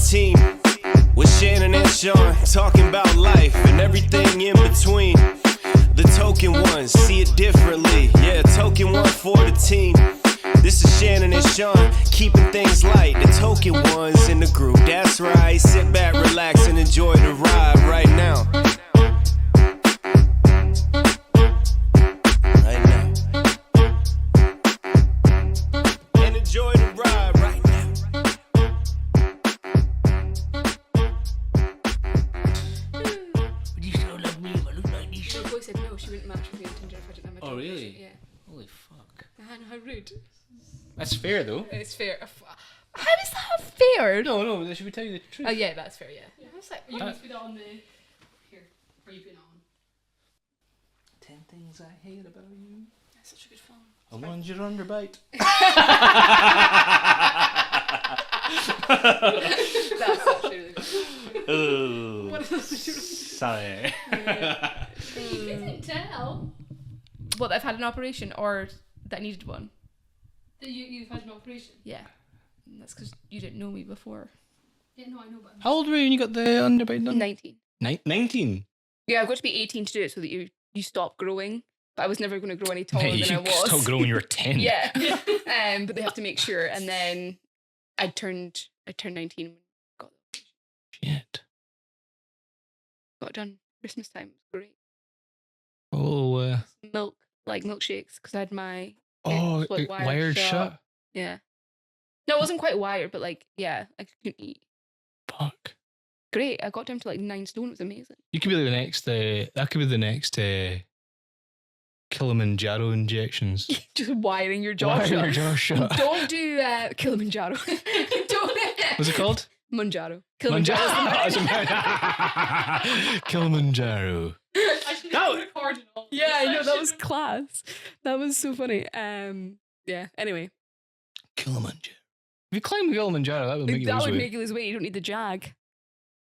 team. With Shannon and Sean, talking about life and everything in between. The token ones see it differently. Yeah, token one for the team. This is Shannon and Sean, keeping things light. The token ones in the group, that's right. Sit back, relax, and enjoy the ride right now. Right now. And enjoy the ride right now. Would you still love me if I look like this? My boy said no, she wouldn't match with me on Tinder if I didn't have a Oh, dog. really? Yeah. Holy fuck. Man, how rude. That's fair, though. It's fair. How is that fair? No, should we tell you the truth? Oh yeah, that's fair. Yeah. I was like, You want to put that on the... Here. Or you put it on? 10 things I hate about you. that's such a good film. I want your underbite. That's actually really good. Oh, What else did you sorry. You couldn't tell What, I've had an operation or that I needed one? that you've had an operation. Yeah. That's because you didn't know me before. Yeah, no, I know, but... How old were you when you got the underbite done? 19. 19? Yeah, I've got to be 18 to do it so that you stop growing. But I was never going to grow any taller You than I was. still grow when you were 10. Yeah. But they have to make sure. And then I turned 19 when I got Shit. it done Christmas time. It was great. Oh, Milk, like milkshakes, because I had my it like wired shut. Yeah. No, it wasn't quite wired, but like, yeah, I couldn't eat. Fuck. Great. I got down to like 9 stone. It was amazing. You could be the next, that could be the next Killamangaro injections. Just wiring your jaw Wiring shut. your jaw shut. Don't do Kilimanjaro. Don't. What's it called? Manjaro. Kilimanjaro. Kilimanjaro. I should No. have recorded all of Yeah, this. I know. That should was have- class. That was so funny. Yeah. Anyway, Kilimanjaro. If you climb Kilimanjaro, that would make you that lose would weight. make you lose weight. You don't need the jag.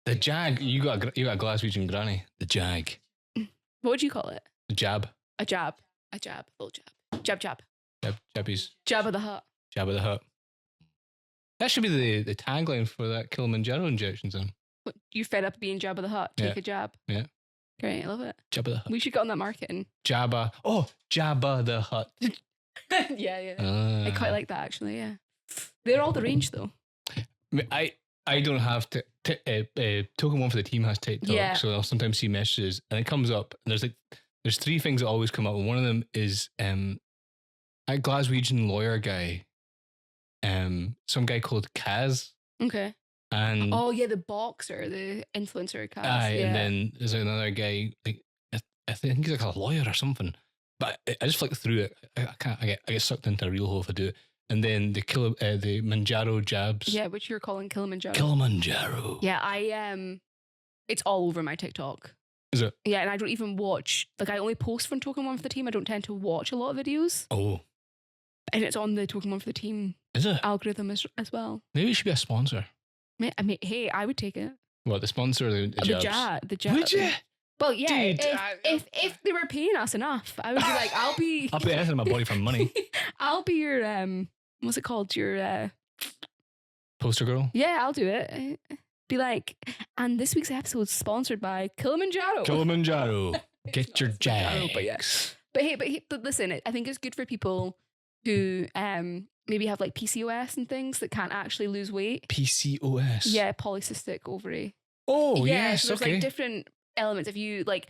The jag. You got a Glaswegian granny. The jag. What would you call it? The jab. A jab. A jab. Full jab. Jab. Jabbies. Jab of the Hut. Jab of the hut. That should be the tagline for that Kilimanjaro injections then. What, you fed up being Jab of the Hut? Take Yeah. a jab. Yeah. Great. I love it. Jab of the hut. We should get on that marketing. Jabba. Oh, Jabba the Hut. Yeah. Ah. I quite like that actually. Yeah. They're all the range though. I don't have to. Token one for the team has TikTok, Yeah. so I'll sometimes see messages and it comes up. And there's 3 things that always come up, and one of them is a Glaswegian lawyer guy, some guy called Kaz, Okay. and Oh yeah, the boxer, the influencer cast. aye, yeah. and then there's another guy like I think he's like a lawyer or something. But I just flick through it. I can't. I get sucked into a real hole if I do it. And then the Manjaro jabs. Yeah, which you're calling Kilimanjaro. Kilimanjaro. Yeah, it's all over my TikTok. Is it? Yeah, and I don't even watch. Like, I only post from Token One for the Team. I don't tend to watch a lot of videos, Oh, and it's on the Token One for the Team is it? algorithm as well. Maybe it should be a sponsor. I mean, hey, I would take it. What, the sponsor or the jabs? The jab. Would you? Well, yeah. Dude, if they were paying us enough, I would be like, I'll be. I'll put anything in my body for money. I'll be your what's it called? Your Poster girl. yeah, I'll do it. Be like, and this week's episode is sponsored by Kilimanjaro. Kilimanjaro. Get your Kilimanjaro, but yeah. jags. But listen, I think it's good for people who maybe have like PCOS and things that can't actually lose weight. PCOS. Yeah, polycystic ovary. Oh, yeah, yes. so there's Okay. like different elements. If you like,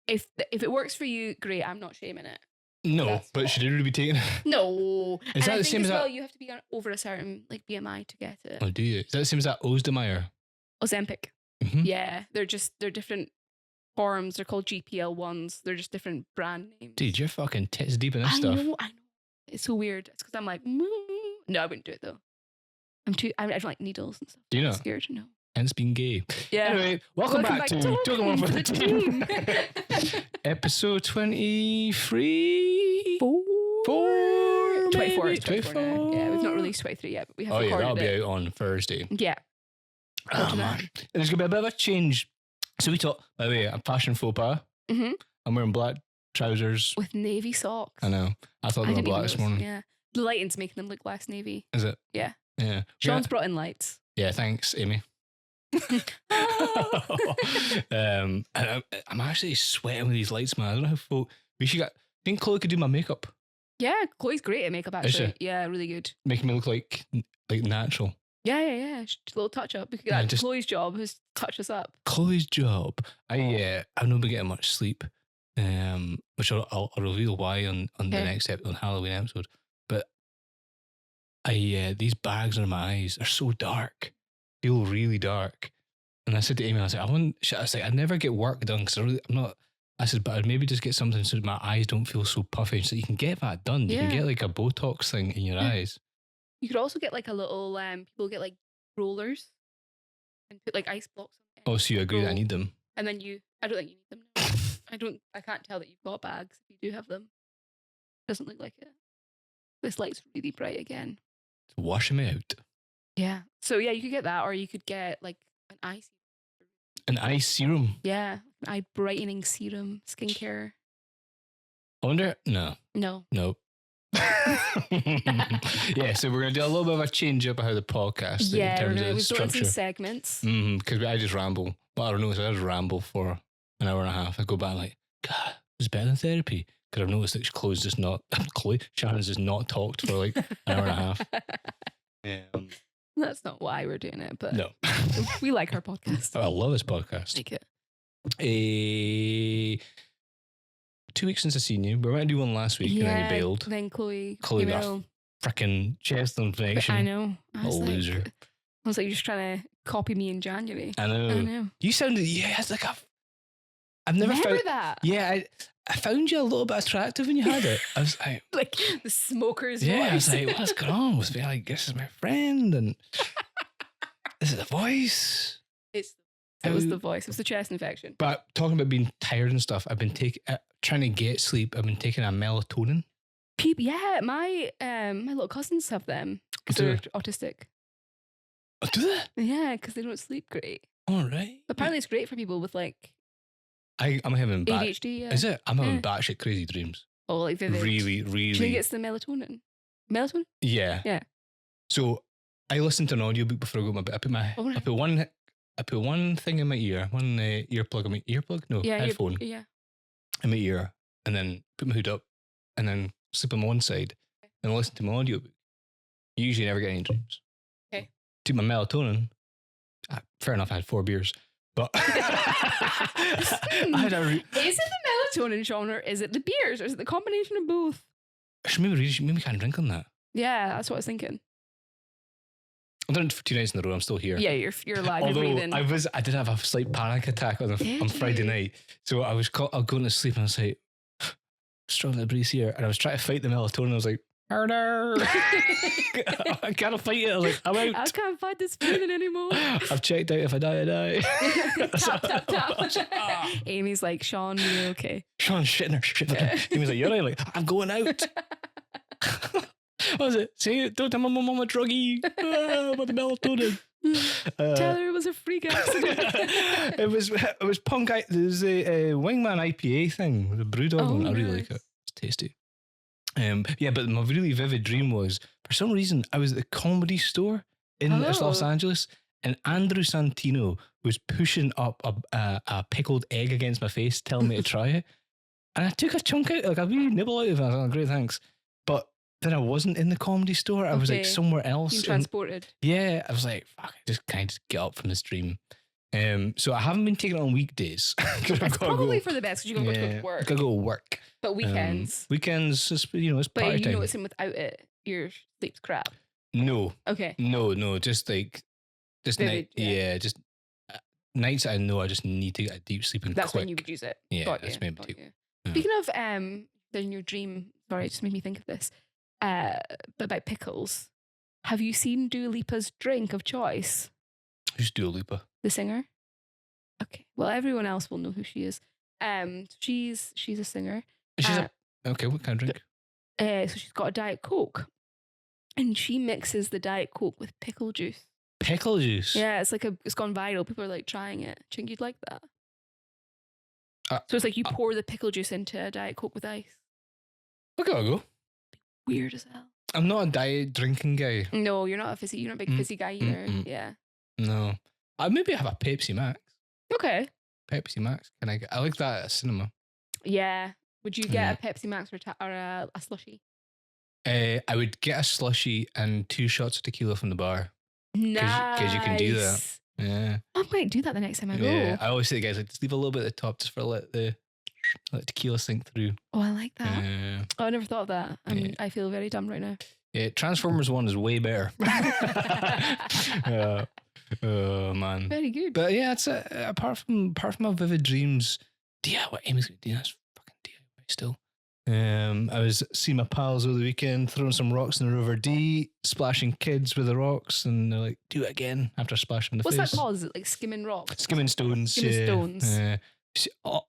if it works for you, great. I'm not shaming it. No, That's but should it really be taken? No, Is and that I the think same as as well, that? you have to be over a certain like BMI to get it. Oh, do you? Is that the same as that Ozedemier? Ozempic. Mhm. Yeah, they're different forms. They're called GPL1s. They're just different brand names. Dude, you're fucking tits deep in this I stuff. know. It's so weird. It's because I'm like, no, I wouldn't do it though. I don't like needles and stuff. Do you I'm not? scared. No. Hence being gay. Yeah. Anyway, welcome back to Token One for the Team. Episode 23? Four, 24. maybe? 24 now. Yeah, we've not released 23 yet, but we have Oh yeah, recorded that'll be it. out on Thursday. Yeah. Oh After man, that. and there's gonna be a bit of a change. So we thought, by the way, a fashion faux pas. Mm-hmm. I'm wearing black trousers. With navy socks. I know. I thought they were didn't black even this notice. morning. Yeah. The lighting's making them look less navy. Is it? Yeah. Yeah. Sean's brought in lights. Yeah. Thanks, Amy. And I'm actually sweating with these lights, man. I don't know how we should get. I think Chloe could do my makeup, Yeah, Chloe's great at makeup, Is actually. she? Yeah, really good. making me look like natural. Yeah. Just a little touch up. Yeah, That's just- Chloe's job is to touch us up. Chloe's job. I've not been getting much sleep, which I'll reveal why on the Okay. next episode, on Halloween episode. But these bags under my eyes are so dark, feel really dark. And I said to Amy, I was like, I never get work done because I'm not. I said, but I'd maybe just get something so that my eyes don't feel so puffy, so you can get that done. You can Yeah. get like a Botox thing in your Yeah. eyes. You could also get like a little, people get like rollers and put like ice blocks on it. Oh, so you agree that I Roll. need them? And then I don't think you need them. No. I can't tell that you've got bags if you do have them. Doesn't look like it. This light's really bright again. It's washing me out. Yeah. So yeah, you could get that, or you could get like an eye serum. An eye serum. Yeah, an eye brightening serum, skincare. I wonder. No. No. Nope. Yeah, so we're gonna do a little bit of a change up of how the podcast in Yeah, terms we've of got some structure. segments. Because I just ramble. Well, I don't know. So I just ramble for an hour and a half. I go back like, God, it's better than therapy. Because I've noticed that Chloe's just not. Shannon's just not talked for like an hour and a half. That's not why we're doing it, but No, we like our podcast. I love this podcast. Like it. 2 weeks since I seen you. We were meant to do one last week, and then you bailed. Then Chloe Chloe came got out. Freaking chest infection. I know. I was A like, loser. I was like, you're just trying to copy me in January. I know. I know. You sounded. Yeah, it's like I've never Remember found. that? Yeah, I found you a little bit attractive when you had it. I was like, Like the smoker's yeah, I was voice. like, what's going on with me? Like, this is my friend, and this is the voice. It was the voice. It was the chest infection. But talking about being tired and stuff, I've been trying to get sleep. I've been taking a melatonin. Yeah, my little cousins have them because Do they're they? autistic. Oh, do they? Yeah, because they don't sleep great. All right. Apparently, it's great for people with like I'm having ADHD. Yeah. Is it? I'm having Yeah. batshit crazy dreams. Oh, like vivid. Really, Do you think really. it's the melatonin? Melatonin? Yeah. Yeah. So I listened to an audiobook before I go to my bed. Oh, right. I put one thing in my ear, one earplug in my earplug? No, Yeah. headphone Yeah. in my ear, and then put my hood up, and then sleep on one side, and listen to my audiobook. You usually never get any dreams. Okay. Took my melatonin. Fair enough, I had 4 beers, but I had Is it the melatonin, Sean, or is it the beers, or is it the combination of both? maybe can't drink on that. Yeah, that's what I was thinking. I've done it for 2 nights in a row. I'm still here. Yeah, you're alive. You're Although breathing. I did have a slight panic attack on Did Friday you? night. So I was going to sleep and I was like, struggling to breathe here. And I was trying to fight the melatonin. I was like, harder. I can't fight it. I was like, I'm I out. can't fight this feeling anymore. I've checked out. If I die, I die. tap, tap, tap. Amy's like, Sean, you're okay. Sean's shitting her. He was like, you're right. Like, I'm going out. What was it? Say, don't tell my mum I'm a druggie. With the melatonin. Tell her it was a freak accident. it was punk. There's a Wingman IPA thing, the brewdog Oh, one. I really nice. like it. It's tasty. Yeah, but my really vivid dream was, for some reason, I was at the Comedy Store in Los Oh. Angeles, and Andrew Santino was pushing up a pickled egg against my face, telling me to try it. And I took a chunk out, like a wee nibble out of it. I was like, great, thanks. But then I wasn't in the Comedy Store. I was like Okay. somewhere else. Being and- transported. yeah, I was like, fuck, can I just get up from this dream? So I haven't been taking it on weekdays. 'Cause I've It's gotta probably go. for the best because you're going to go to work. Gotta go to work. But weekends. Weekends, it's but party you time. notice him without it, your sleep's crap. No, Okay. no, just night. Vivid, yeah. Yeah, just nights that I know I just need to get a deep sleep and That's quick. when you would use it. Yeah, Got that's you, maybe got too. you. Yeah. Speaking of in your dream, sorry, it just made me think of this. But about pickles. Have you seen Dua Lipa's drink of choice? Who's Dua Lipa? The singer? Okay. Well, everyone else will know who she is. She's a singer. She's Uh, okay. What kind of drink? So she's got a Diet Coke. And she mixes the Diet Coke with pickle juice. Pickle juice. Yeah, it's gone viral. People are like trying it. Do you think you'd like that? Uh, So it's like you pour the pickle juice into a Diet Coke with ice. Okay, I'll go. Weird as hell. I'm not a diet drinking guy. No, you're not a big fizzy guy either. mm-mm. Yeah. No, I maybe have a Pepsi Max. Okay. Pepsi Max. I like that at a cinema. Yeah. Would you get a Pepsi Max or a slushie? I would get a slushie and 2 shots of tequila from the bar. Nice. Because you can do that. Yeah. I might do that the next time I go. Yeah. I always say to guys, like, just leave a little bit at the top just for let the tequila sink through. Oh, I like that. Yeah. Oh, I never thought of that. I feel very dumb right now. Yeah, Transformers 1 is way better. Oh man. Very good. But yeah, it's apart from my vivid dreams, what Amy's gonna do, that's fucking DIY still. I was seeing my pals over the weekend, throwing some rocks in the River Dee, splashing kids with the rocks, and they're like, do it again after splashing the face. What's that called? Is it like skimming rocks? Skimming stones. Skimming stones.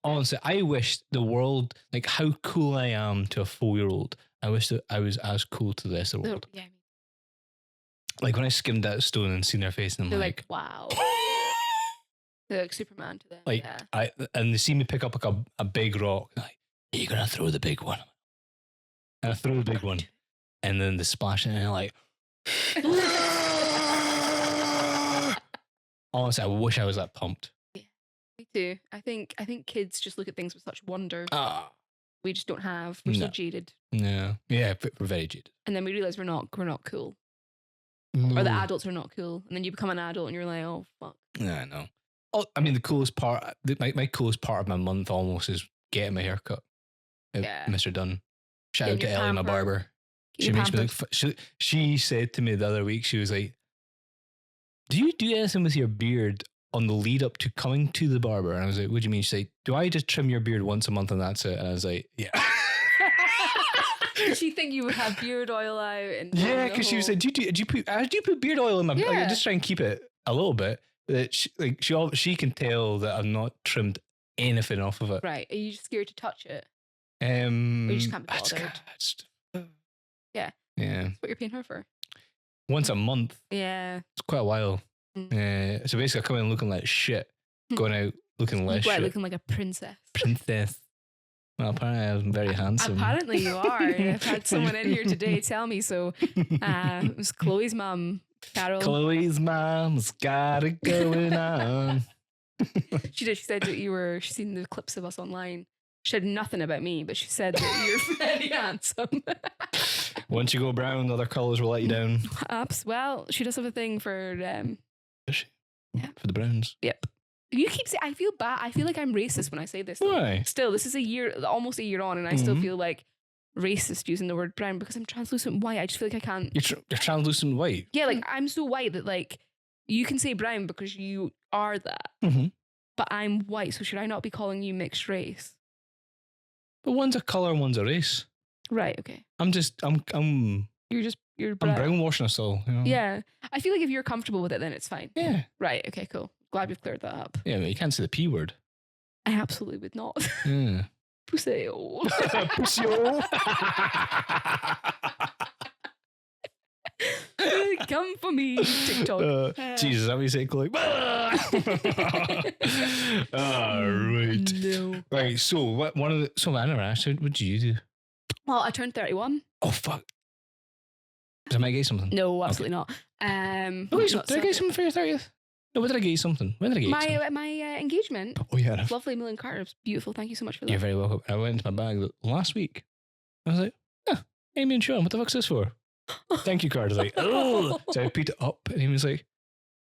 Honestly, I wish the world, like how cool I am to a 4-year-old, I wish that I was as cool to the rest of the world. Yeah. Like when I skimmed that stone and seen their face, and I'm They're like, wow. They're like Superman to them. like yeah. And they see me pick up like a big rock. Like, are you gonna throw the big one? And I throw the big one, and then the splash, and I'm like, honestly, I wish I was that pumped. Yeah, me too. I think kids just look at things with such wonder. We just don't have. We're so jaded. Yeah, we're very jaded. And then we realize we're not cool. Or the adults are not cool. And then you become an adult and you're like, oh, fuck. Yeah, I know. Oh, I mean, the coolest part, my coolest part of my month almost is getting my hair cut. Mr. Dunn. Shout out to Ellie, my barber. She makes me look. She said to me the other week, she was like, do you do anything with your beard on the lead up to coming to the barber? And I was like, what do you mean? She's like, do I just trim your beard once a month and that's it? And I was like, yeah. Did she think you would have beard oil out? And yeah, because she was like, do you put beard oil in my beard? Yeah. Like, just try and keep it a little bit. That she can tell that I've not trimmed anything off of it. Right. Are you just scared to touch it? Or you just can't be bothered. Yeah. Yeah. That's what you're paying her for. Once a month. Yeah. It's quite a while. So basically I come in looking like shit. Going out looking less shit. Looking like a princess. Well, apparently I'm very handsome. Apparently you are. I've had someone in here today tell me so. It was Chloe's mum, Carol. Chloe's mom's got it going on. She did. She said that she's seen the clips of us online. She said nothing about me, but she said that you're very handsome. Once you go brown, other colours will let you down. Well, she does have a thing for... Does she? Yeah. For the browns. Yep. You keep saying, I feel bad. I feel like I'm racist when I say this. Why? Still, this is almost a year on, and I still feel like racist using the word brown because I'm translucent white. I just feel like I can't. You're translucent white? Yeah, like I'm so white that like you can say brown because you are that. Mm-hmm. But I'm white, so should I not be calling you mixed race? But one's a colour, one's a race. Right, okay. I'm You're brown. I'm brownwashing us all. You know? Yeah. I feel like if you're comfortable with it, then it's fine. Yeah. Right, okay, cool. Glad we've cleared that up. Yeah, but you can't say the P word. I absolutely would not. Yeah. Pussy. Pussy. Come for me, TikTok. Jesus, is that what you say, Chloe? Right. No. Right, so I never asked you, what did you do? Well, I turned 31. Oh, fuck. Did I might get you something? No, absolutely not. Did I get you something for your 30th? No, when did I get you something? When did I get you something? My engagement. Oh, yeah. Lovely Million Carters. Beautiful. Thank you so much for that. You're very welcome. I went into my bag last week. I was like, Amy and Sean, what the fuck's this for? Thank you card. I was like, oh. So I picked it up and he was like,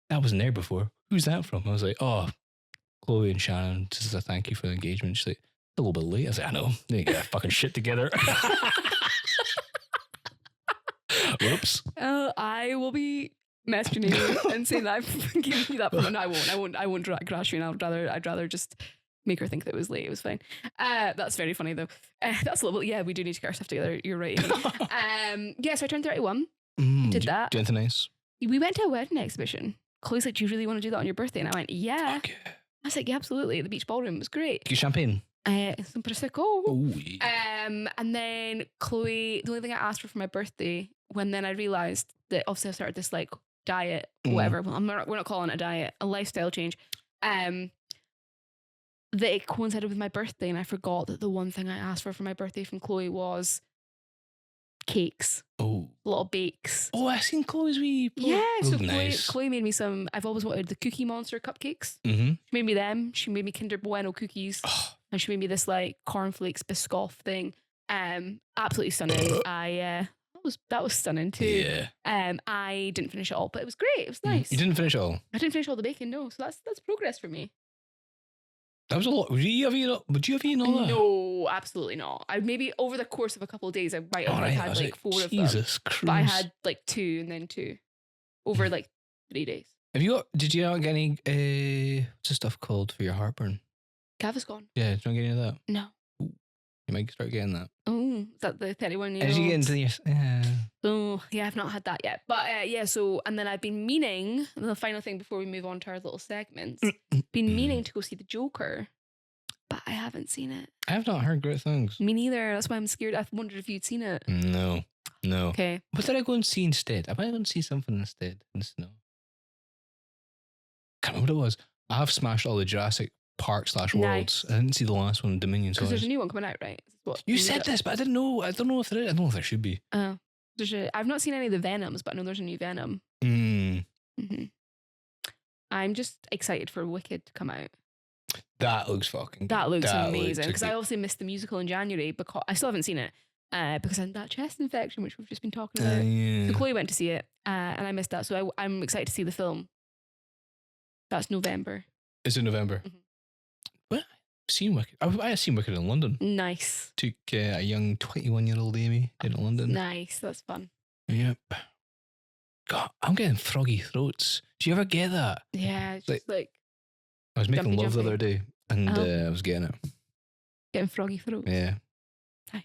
that wasn't there before. Who's that from? I was like, oh, Chloe and Shannon, just as a thank you for the engagement. She's like, a little bit late. I was like, I know. They get their fucking shit together. Whoops. I will be messaging you and saying that I've given you that. No, I won't crash you. And I'd rather just make her think that it was late. It was fine. That's very funny though. That's a little bit. Yeah, we do need to get our stuff together. You're right. Yeah, so I turned 31. Did that. Do anything nice? We went to a wedding exhibition. Chloe's like, do you really want to do that on your birthday? And I went, yeah. Okay. I was like, yeah, absolutely. The beach ballroom was great. Get champagne. Some prosecco. Oh, yeah. And then Chloe, the only thing I asked for my birthday, when then I realized that obviously I started this like diet, whatever. Well, we're not calling it a diet, a lifestyle change. That it coincided with my birthday, and I forgot that the one thing I asked for my birthday from Chloe was cakes, Oh. a lot of bakes. Oh, I seen Chloe's wee. Yeah, so nice. Chloe made me some. I've always wanted the Cookie Monster cupcakes. Mm-hmm. She made me them. She made me Kinder Bueno cookies, Oh, and she made me this like cornflakes Biscoff thing. Absolutely stunning. That was stunning too. yeah. I didn't finish it all, but it was great. It was nice. You didn't finish it all. I didn't finish all the bacon, no. So that's progress for me. That was a lot. Would you have eaten all that? No, absolutely not. I maybe over the course of a couple of days, I might have All right, I had was like 4 of them. Jesus Christ. But I had like 2 and then 2 over like 3 days. Did you not get any, what's the stuff called for your heartburn? Gaviscon? Yeah, did you not get any of that? No. You might start getting that. Oh, is that the 31 year As you get old? into your, yeah. Oh, yeah, I've not had that yet. But yeah, so, and then I've been meaning, the final thing before we move on to our little segments, been meaning to go see the Joker, but I haven't seen it. I have not heard great things. Me neither. That's why I'm scared. I've wondered if you'd seen it. No. Okay. What did I go and see instead? I might go and see something instead in the snow. Can't remember what it was. I have smashed all the Jurassic Park / Worlds. Nice. I didn't see the last one, Dominion. Because there's a new one coming out, right? This is what You said this, but I didn't know. I don't know if there is. I don't know if there should be. I've not seen any of the Venoms, but I know there's a new Venom. Mm, I'm just excited for Wicked to come out. that looks fucking. That looks That amazing. Because good. I obviously missed the musical in January because I still haven't seen it because I had that chest infection, which we've just been talking about. Yeah. So Chloe went to see it and I missed that. So I'm excited to see the film. That's November. Is it November? Mhm. What? I've seen Wicked. I have seen Wicked in London. Nice. Took a young 21-year-old Amy in London. Nice. That's fun. Yep. God, I'm getting froggy throats. Do you ever get that? Yeah. It's just like I was making Jumpy, love the jumpy. other day, and Oh. I was getting it. getting froggy throat. Yeah. Nice.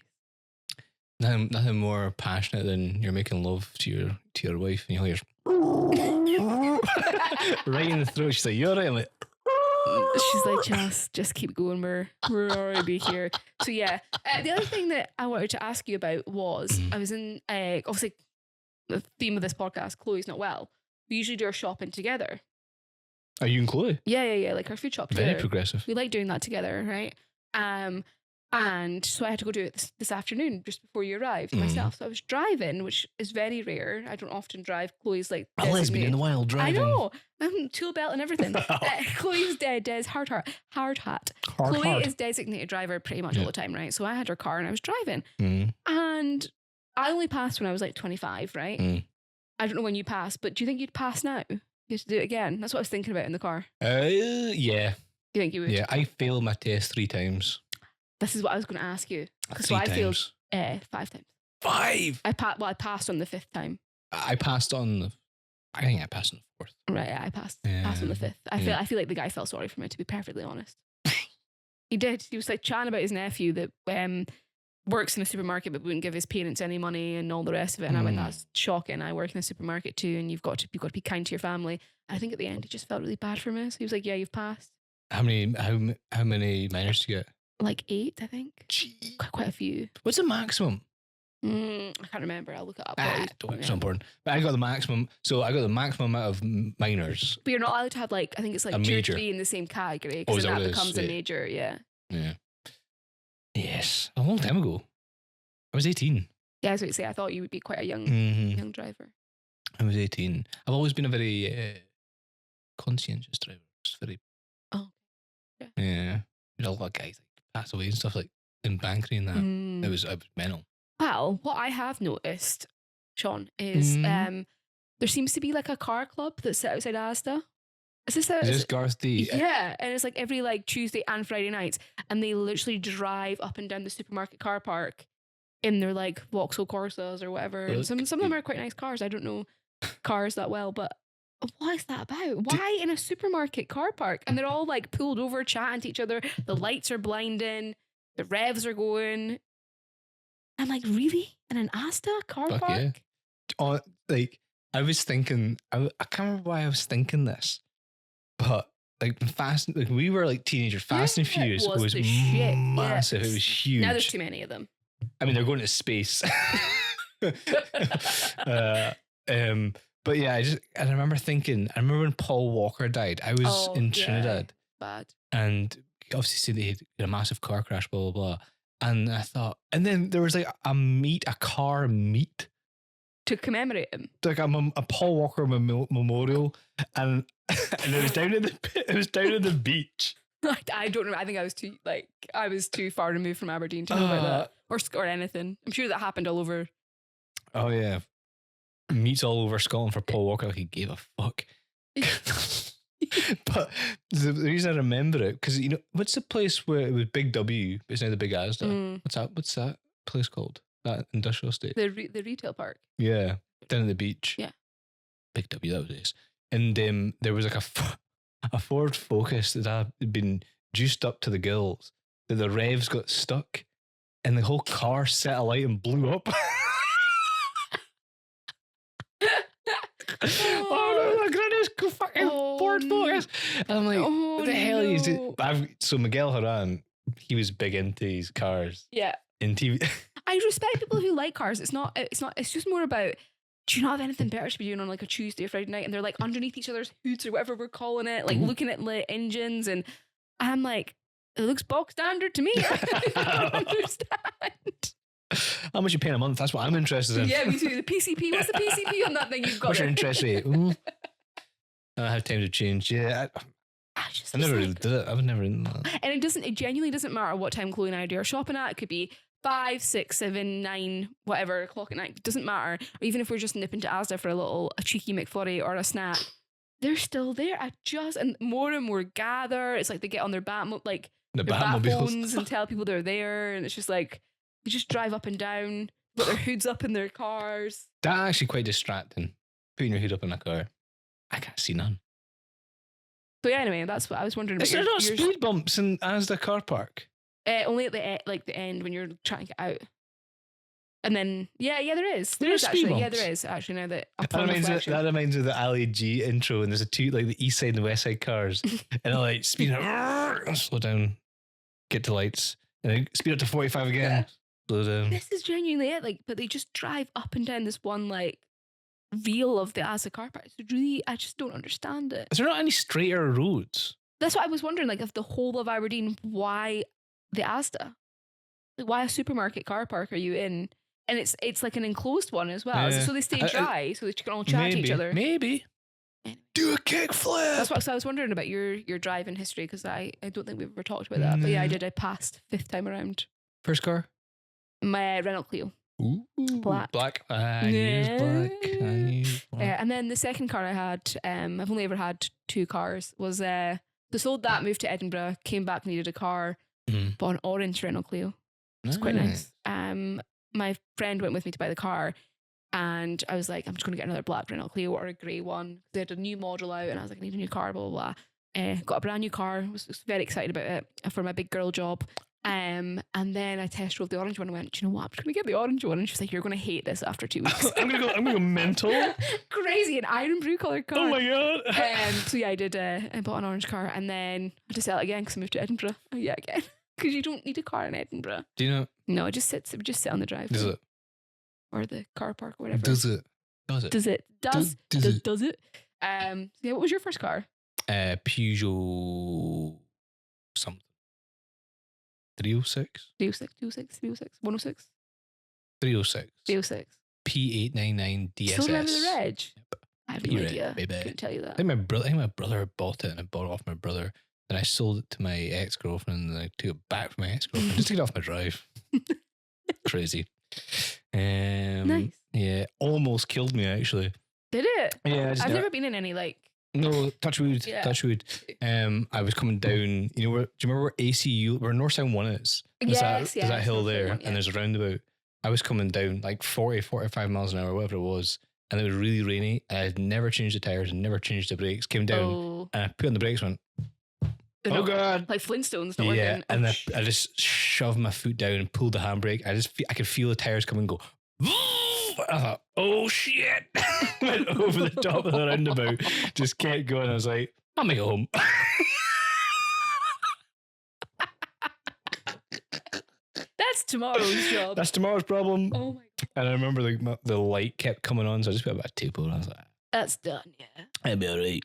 Nothing more passionate than you're making love to your wife, and you hear right in the throat. She's like, "You're right." I'm like, She's like, just keep going. We're already here. So yeah. The other thing that I wanted to ask you about was I was in obviously the theme of this podcast. Chloe's not well. We usually do our shopping together. "Are you and Chloe?" Yeah. Like our food shop Very together. progressive. We like doing that together, right? And so I had to go do it this afternoon just before you arrived myself. So I was driving, which is very rare. I don't often drive. Chloe's like A lesbian in designated- the wild driving. I know. I'm tool belt and everything. Chloe's Des hard hat. Chloe is designated driver pretty much all the time, right? So I had her car and I was driving, and I only passed when I was like 25, right? I don't know when you passed, but do you think you'd pass now? You have to do it again. That's what I was thinking about in the car. Yeah. Do you think you would? Yeah. I failed my test 3 times. This is what I was going to ask you. 3 So I failed times. 5 times. 5. I passed on the 5th time. I passed on the. I think I passed on the 4th. Right, yeah, I passed Yeah. on the 5th. I feel like the guy felt sorry for me, to be perfectly honest. He did. He was like chatting about his nephew that works in a supermarket but wouldn't give his parents any money and all the rest of it. And I went, that's shocking. I work in a supermarket too, and you've got to be kind to your family. And I think at the end he just felt really bad for me. So he was like, "Yeah, you've passed." How many minors did you get? Like 8, I think. Gee. Quite a few. What's the maximum? I can't remember. I'll look it up. It's not important. But I got the maximum. So I got the maximum amount of minors. But you're not allowed to have like, I think it's like A 2 or major. 3 in the same category Oh, because is then that that what it is? becomes a Yeah. major. Yeah. Yeah. Yes. A long time ago. I was 18. Yeah, I was going to say, I thought you would be quite a young Mm-hmm. driver. I was 18. I've always been a very conscientious driver. Just very. Oh, yeah. Yeah. There's a lot of guys like pass away and stuff like in Bankery and that. Mm. It was mental. Well, what I have noticed, Sean, is Mm. there seems to be like a car club that's set outside Asda. Is this Is this Garth D? yeah, and it's like every like Tuesday and Friday nights, and they literally drive up and down the supermarket car park in their like Vauxhall Corsas or whatever. And some of them are quite nice cars. I don't know cars that well, but what is that about? Why in a supermarket car park? And they're all like pulled over, chatting to each other. The lights are blinding. The revs are going. I'm like, really? In an Asda car Fuck park? yeah. Oh, like I was thinking, I can't remember why I was thinking this, but like we were like teenagers. Fast and Yeah, Furious was was the shit, yeah. massive. It was huge. Now there's too many of them. I mean, they're going to space. But yeah, I remember thinking. I remember when Paul Walker died. I was in Trinidad, Bad. and obviously they had a massive car crash. Blah blah blah. And I thought, and then there was like a car meet, To commemorate him. like a Paul Walker memorial, and it was down at the beach. I don't know. I think I was too far removed from Aberdeen to know about that or anything. I'm sure that happened all over. Oh yeah, meets all over Scotland for Paul Walker. Like he gave a fuck. But the reason I remember it, because what's the place where it was Big W, but it's now the Big Asda. What's that place called? That industrial estate. The retail park. Yeah, down at the beach. Yeah, Big W, that was it. And there was like a Ford Focus that had been juiced up to the gills, that the revs got stuck, and the whole car set alight and blew up. Oh no, my granny's fucking Ford Focus. And I'm like, what the hell is it? So Miguel Haran, he was big into his cars. Yeah. In TV. I respect people who like cars. It's just more about, do you not have anything better to be doing on like a Tuesday or Friday night? And they're like underneath each other's hoods or whatever we're calling it, like looking at lit engines. And I'm like, it looks bog standard to me. I don't understand. How much you paying a month? That's what I'm interested in. Yeah, me too. The PCP. What's the PCP on that thing you've got? What's your interest rate? Ooh. I don't have time to change. Yeah. I never really did it. I was never in that. And it genuinely doesn't matter what time Chloe and I are shopping at. It could be 5, 6, 7, 9, whatever o'clock at night. It doesn't matter. Or even if we're just nipping to Asda for a cheeky McFlurry or a snack, they're still there. And more gather. It's like they get on their Batmobiles and tell people they're there. And it's just like, they just drive up and down, put their hoods up in their cars. That's actually quite distracting. Putting your hood up in a car. I can't see none. So yeah, anyway, that's what I was wondering about. Is there not speed bumps in Asda car park? Only at the end when you're trying to get out. And then yeah, there is. There There's is actually. speed Yeah, bumps? there is actually. Now that That reminds me of the Ali G intro, and there's like the east side and the west side cars, and they're like speed up, slow down, get to lights, and then speed up to 45 again. Yeah. Slow down. This is genuinely it. But they just drive up and down this one reel of the Asda car park. It's really, I just don't understand it. Is there not any straighter roads? That's what I was wondering. Of the whole of Aberdeen, why the Asda? Why a supermarket car park are you in? And it's like an enclosed one as well. Yeah. So they stay dry, so that you can all chat to each other. Maybe. Anyway. Do a kickflip. That's what I was wondering about your driving history, because I don't think we've ever talked about that. But yeah, I did. I passed 5th time around. First car? My Renault Clio. Ooh, Black. I use black. And then the second car I had, I've only ever had 2 cars, was so sold that, moved to Edinburgh, came back, needed a car, bought an orange Renault Clio. It's quite nice. My friend went with me to buy the car, and I was like, I'm just going to get another black Renault Clio or a grey one. They had a new model out, and I was like, I need a new car, blah, blah, blah. Got a brand new car, was very excited about it for my big girl job. And then I test drove the orange one and went, do you know what? I'm just going to get the orange one. And she's like, you're going to hate this after 2 weeks. I'm gonna go mental. Crazy, an iron blue coloured car. Oh my God. So yeah, I did. I bought an orange car, and then I had to sell it again because I moved to Edinburgh. Yeah, again. Because you don't need a car in Edinburgh. Do you know? No, it just sits. It would just sit on the driveway. Does it? Or the car park or whatever. Does it? Does it? Does it? Does it? Yeah, what was your first car? Peugeot something. 306? 106? 306. 306. P899 DSS. Still remember the reg? Yep. I have no idea. Couldn't tell you that. I think my brother bought it, and I bought it off my brother. Then I sold it to my ex-girlfriend, and I took it back from my ex-girlfriend. Just took it off my drive. Crazy. Nice. Yeah, almost killed me actually. Did it? Yeah, I've never been in any No, touch wood. Yeah. Touch wood. I was coming down. Do you remember where ACU, where North Sound 1 is? There's that hill there, and there's a roundabout. I was coming down like 45 miles an hour, whatever it was, and it was really rainy. I had never changed the tires and never changed the brakes. Came down and I put on the brakes, went, oh God. Like Flintstones not working. And I just shoved my foot down and pulled the handbrake. I could feel the tires come and go. I thought, oh shit. Went over the top of the roundabout, just kept going. I was like, I'll make it home. That's tomorrow's job. That's tomorrow's problem. Oh my God. And I remember the light kept coming on, so I just put a bit of tape on. I was like, That's done, yeah. I'll be alright.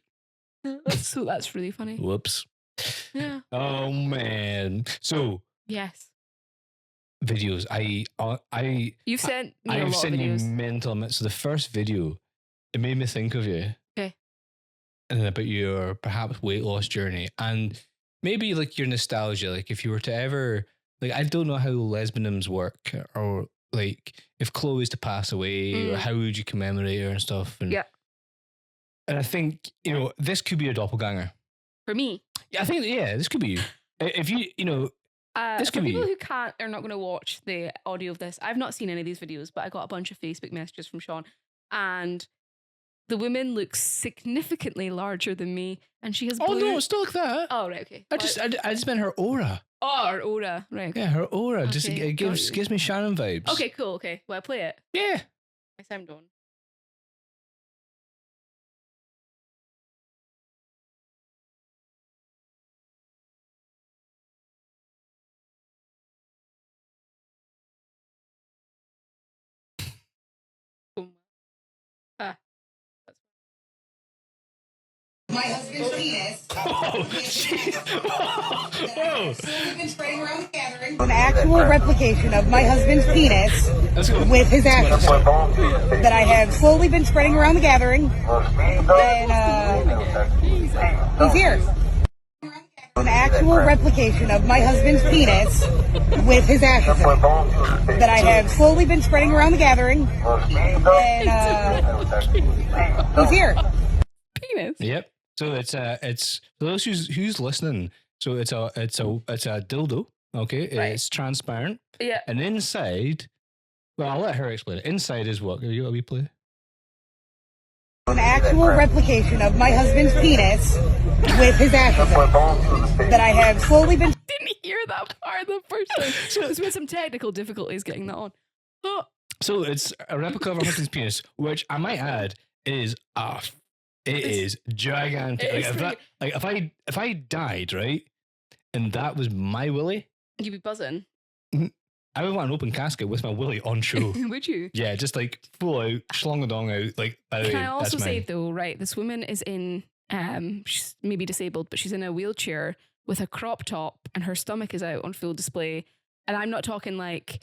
That's really funny. Whoops. Yeah. Oh man. So Yes. videos. You've sent me a I've lot of sent you videos. mental amounts. So the first video, it made me think of you. Okay. And about your perhaps weight loss journey, and maybe like your nostalgia. Like if you were to ever, like, I don't know how lesbianisms work, or like if Chloe's to pass away, or how would you commemorate her and stuff. And Yeah. And I think, this could be a doppelganger. For me. Yeah, I think, this could be you. If you, this For could be people you. who are not going to watch the audio of this, I've not seen any of these videos, but I got a bunch of Facebook messages from Sean, and the woman looks significantly larger than me, and she has blue... Oh, no, it's not like that. Oh, right, okay. I just meant her aura. Oh, her aura, right. Okay. Yeah, her aura. Okay, Just it gives me Shannon vibes. Okay, cool, okay. Well, I play it. Yeah. I sound on. My husband's penis. Oh, shit. Whoa. Been spreading around the gathering. An actual replication of my husband's penis with his ashes that I have slowly been spreading around the gathering. And he's here. An actual replication of my husband's penis with his ashes that I have slowly been spreading around the gathering. And he's here. Penis. Yep. So it's for those who's listening. So it's a dildo. Okay, Right. It's transparent. Yeah. And inside, well, I'll let her explain it. Inside is what? Are you a wee play? An actual replication of my husband's penis with his ashes that I have slowly been. Didn't hear that part the first time. There's been some technical difficulties getting that on. Oh. So it's a replica of her husband's penis, which I might add is is gigantic. It is If I died, right, and that was my willy, You'd be buzzing. I would want an open casket with my willy on show. Would you? Yeah, just like full out, schlong a dong out. Like, by the way, Can I also that's say mine. though, right? This woman is in, she's maybe disabled, but she's in a wheelchair with a crop top, and her stomach is out on full display. And I'm not talking like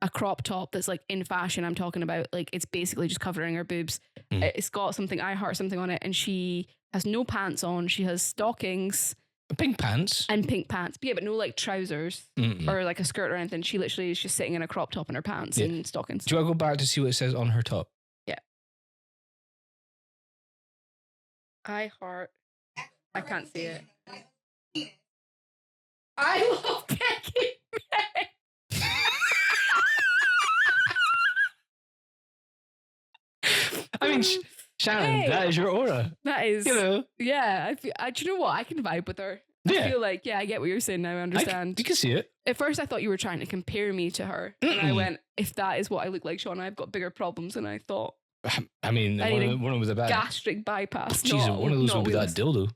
a crop top that's like in fashion. I'm talking about like it's basically just covering her boobs. It's got something, I heart something on it, and she has no pants on. She has stockings. Pink pants. And pink pants. Yeah, but no like trousers or like a skirt or anything. She literally is just sitting in a crop top in her pants and stockings. Do you want to go back to see what it says on her top? Yeah. I heart. I can't see it. I love Becky. I mean, Shannon, Hey. that is your aura. That is, Do yeah. Do you know what? I can vibe with her. Yeah. I feel like, yeah, I get what you're saying now. I understand. You can see it. At first, I thought you were trying to compare me to her, and I went, "If that is what I look like, Sean, I've got bigger problems." And I thought, I mean, I need a one was a bad. gastric bypass. Jeez, not- one of those not would be that wheels. dildo.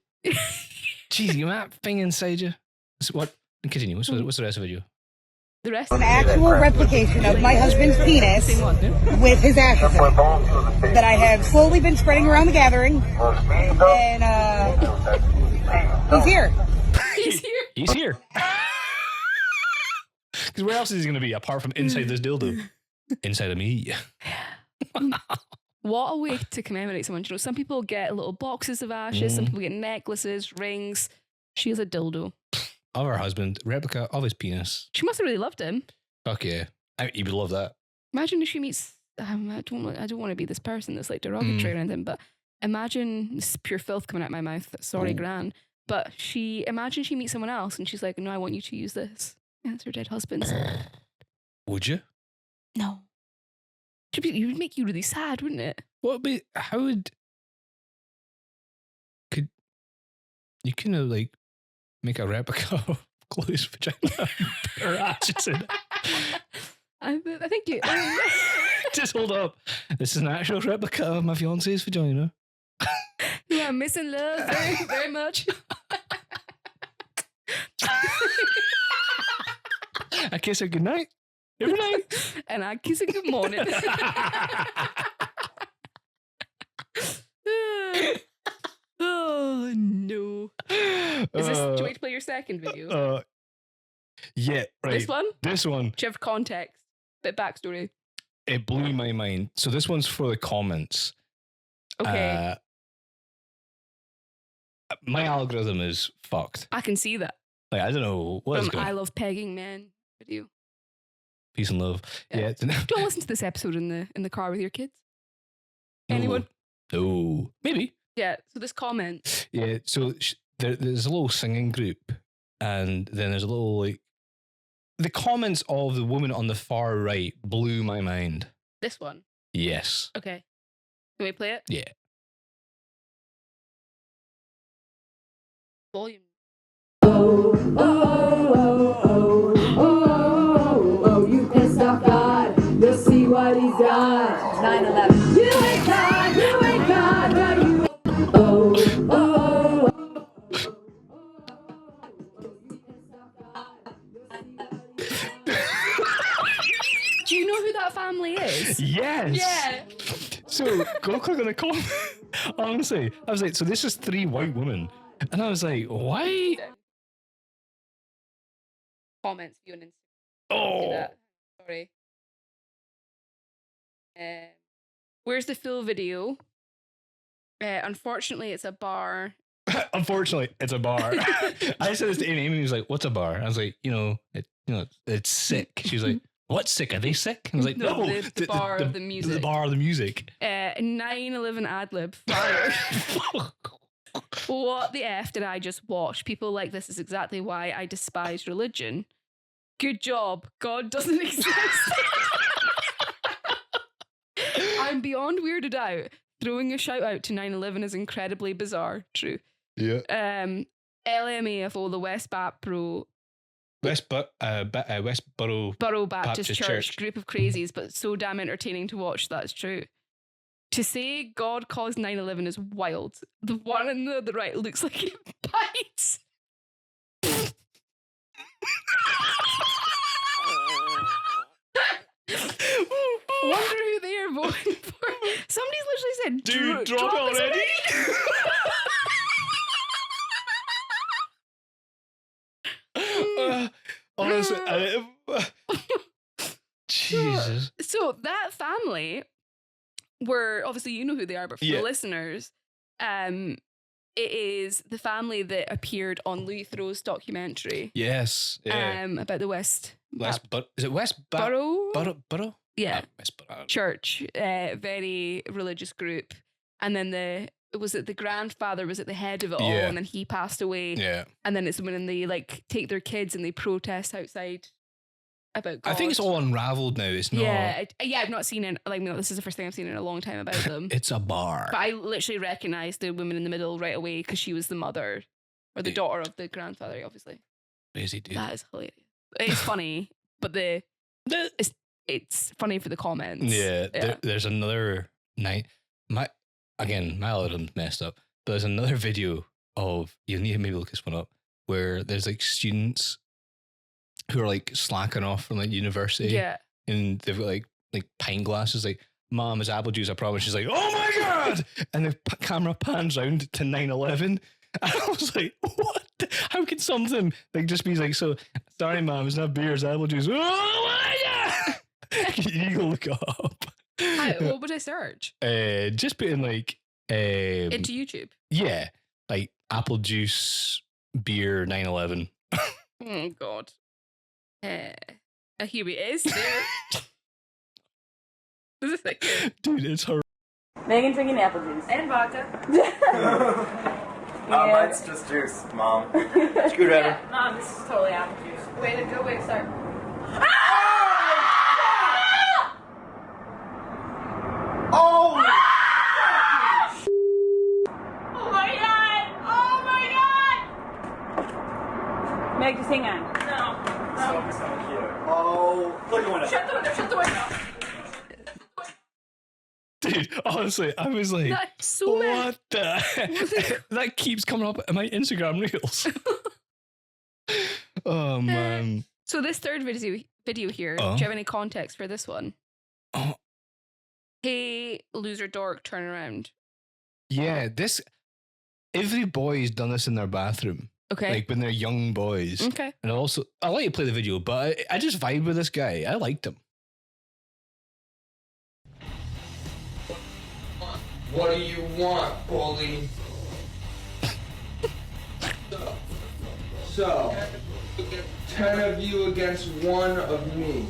Jeez, you got that thing inside you. What? Continue. What's the rest of the video? The rest An actual replication of my husband's penis Same one. with his ashes that I have slowly been spreading around the gathering. And he's here. He's here. He's here. Because where else is he going to be apart from inside this dildo? Inside of me. What a way to commemorate someone. You know, some people get little boxes of ashes, some people get necklaces, rings. She has a dildo. Of her husband, replica of his penis. She must have really loved him. Fuck yeah. You would love that. Imagine if she meets, I don't want to be this person that's like derogatory or anything, but imagine, this is pure filth coming out my mouth. Sorry, Gran. But imagine she meets someone else and she's like, no, I want you to use this. Yeah, it's her dead husband's. Would you? No. It would make you really sad, wouldn't it? How would, could, you kind of like make a replica of Chloe's vagina or ashes in it? I think you. Just hold up. This is an actual replica of my fiance's vagina. Yeah, I'm missing love very, very much. I kiss her goodnight. Every night. And I kiss her good morning. Oh no. Do you want me to play your second video? Yeah, right. This one? This one. Do you have context? Bit backstory. It blew my mind. So this one's for the comments. Okay. My algorithm is fucked. I can see that. Like, I don't know what is From going I on. Love Pegging Men video. Peace and love. Yeah. Yeah. Don't listen to this episode in the car with your kids. Anyone? No. Maybe. Yeah. So this comment. Yeah. So there's a little singing group, and then there's a little like the comments of the woman on the far right blew my mind. This one. Yes. Okay. Can we play it? Yeah. Volume. Oh, you pissed off God. You'll see what he's done. 9/11. You ain't God, but you. Do you know who that family is? Yes. Yeah. So go click on the comment. Honestly, I was like, so this is 3 white women, and I was like, why? Comments view on Instagram. See Oh. that. Sorry. Where's the full video? Unfortunately, it's a bar. Unfortunately, it's a bar. I said this to Amy. Amy was like, "What's a bar?" I was like, it's sick." She was like, "What's sick? Are they sick?" I was like, No, "No, the bar of the music. The bar of the music." 9/11 ad lib fire. What the F did I just watch? People like this is exactly why I despise religion. Good job. God doesn't exist. I'm beyond weirded out. Throwing a shout out to 9/11 is incredibly bizarre. True. Yeah. LMAFO, the West Borough Baptist Church, group of crazies, but so damn entertaining to watch. That's true. To say God caused 9/11 is wild. The one on the right looks like it bites. Wonder who they are voting for. Somebody's literally said, Dude, drop it already. Honestly, Jesus. So that family were obviously you know who they are, but for Yeah. the listeners, it is the family that appeared on Louis Theroux's documentary. Yes. Yeah. About the West Is it West Borough? Borough? Yeah. West Borough. Church, very religious group, and then the grandfather was at the head of it all, Yeah. and then he passed away, Yeah. and then it's when they like take their kids and they protest outside about God. I think it's all unraveled now. It's not. Yeah, I've not seen it. Like, no, this is the first thing I've seen in a long time about them. It's a bar. But I literally recognised the woman in the middle right away because she was the mother or the Yeah. daughter of the grandfather. Obviously, Crazy dude. that is hilarious. It's funny, but it's funny for the comments. Yeah, there's another night. My algorithm's messed up. But there's another video of you need to maybe look this one up where there's like students who are like slacking off from like university. Yeah. And they've got like pint glasses. Like, Mom, is apple juice? I promise. She's like, oh my god! And the camera pans round to 9/11. And I was like, what? How can something like just be like so? Sorry, Mom, it's not beer, it's apple juice. Oh my god! You go look it up. What would I search? Just put in like Into YouTube. yeah, like apple juice beer 9/11. Oh God. Here it is. There. This is like Dude, it's her. Megan drinking apple juice. and vodka. Mine's just juice, Mom. Screwdriver. Mom, this is totally apple juice. Way to go! Wait, start. Oh! Oh my god! Oh my god! Meg, just hang on. No. So cute. Oh, look at one. Shut the window, shut the window. Dude, honestly, I was like, That's so mad. what the heck? That keeps coming up in my Instagram reels. Oh man. So this third video here. Oh. Do you have any context for this one? Oh. Hey, loser dork, turn around. Yeah, every boy's done this in their bathroom. Okay. Like when they're young boys. Okay. And also, I'll let you play the video, but I just vibe with this guy. I liked him. What do you want, bully? So, 10 of you against 1 of me.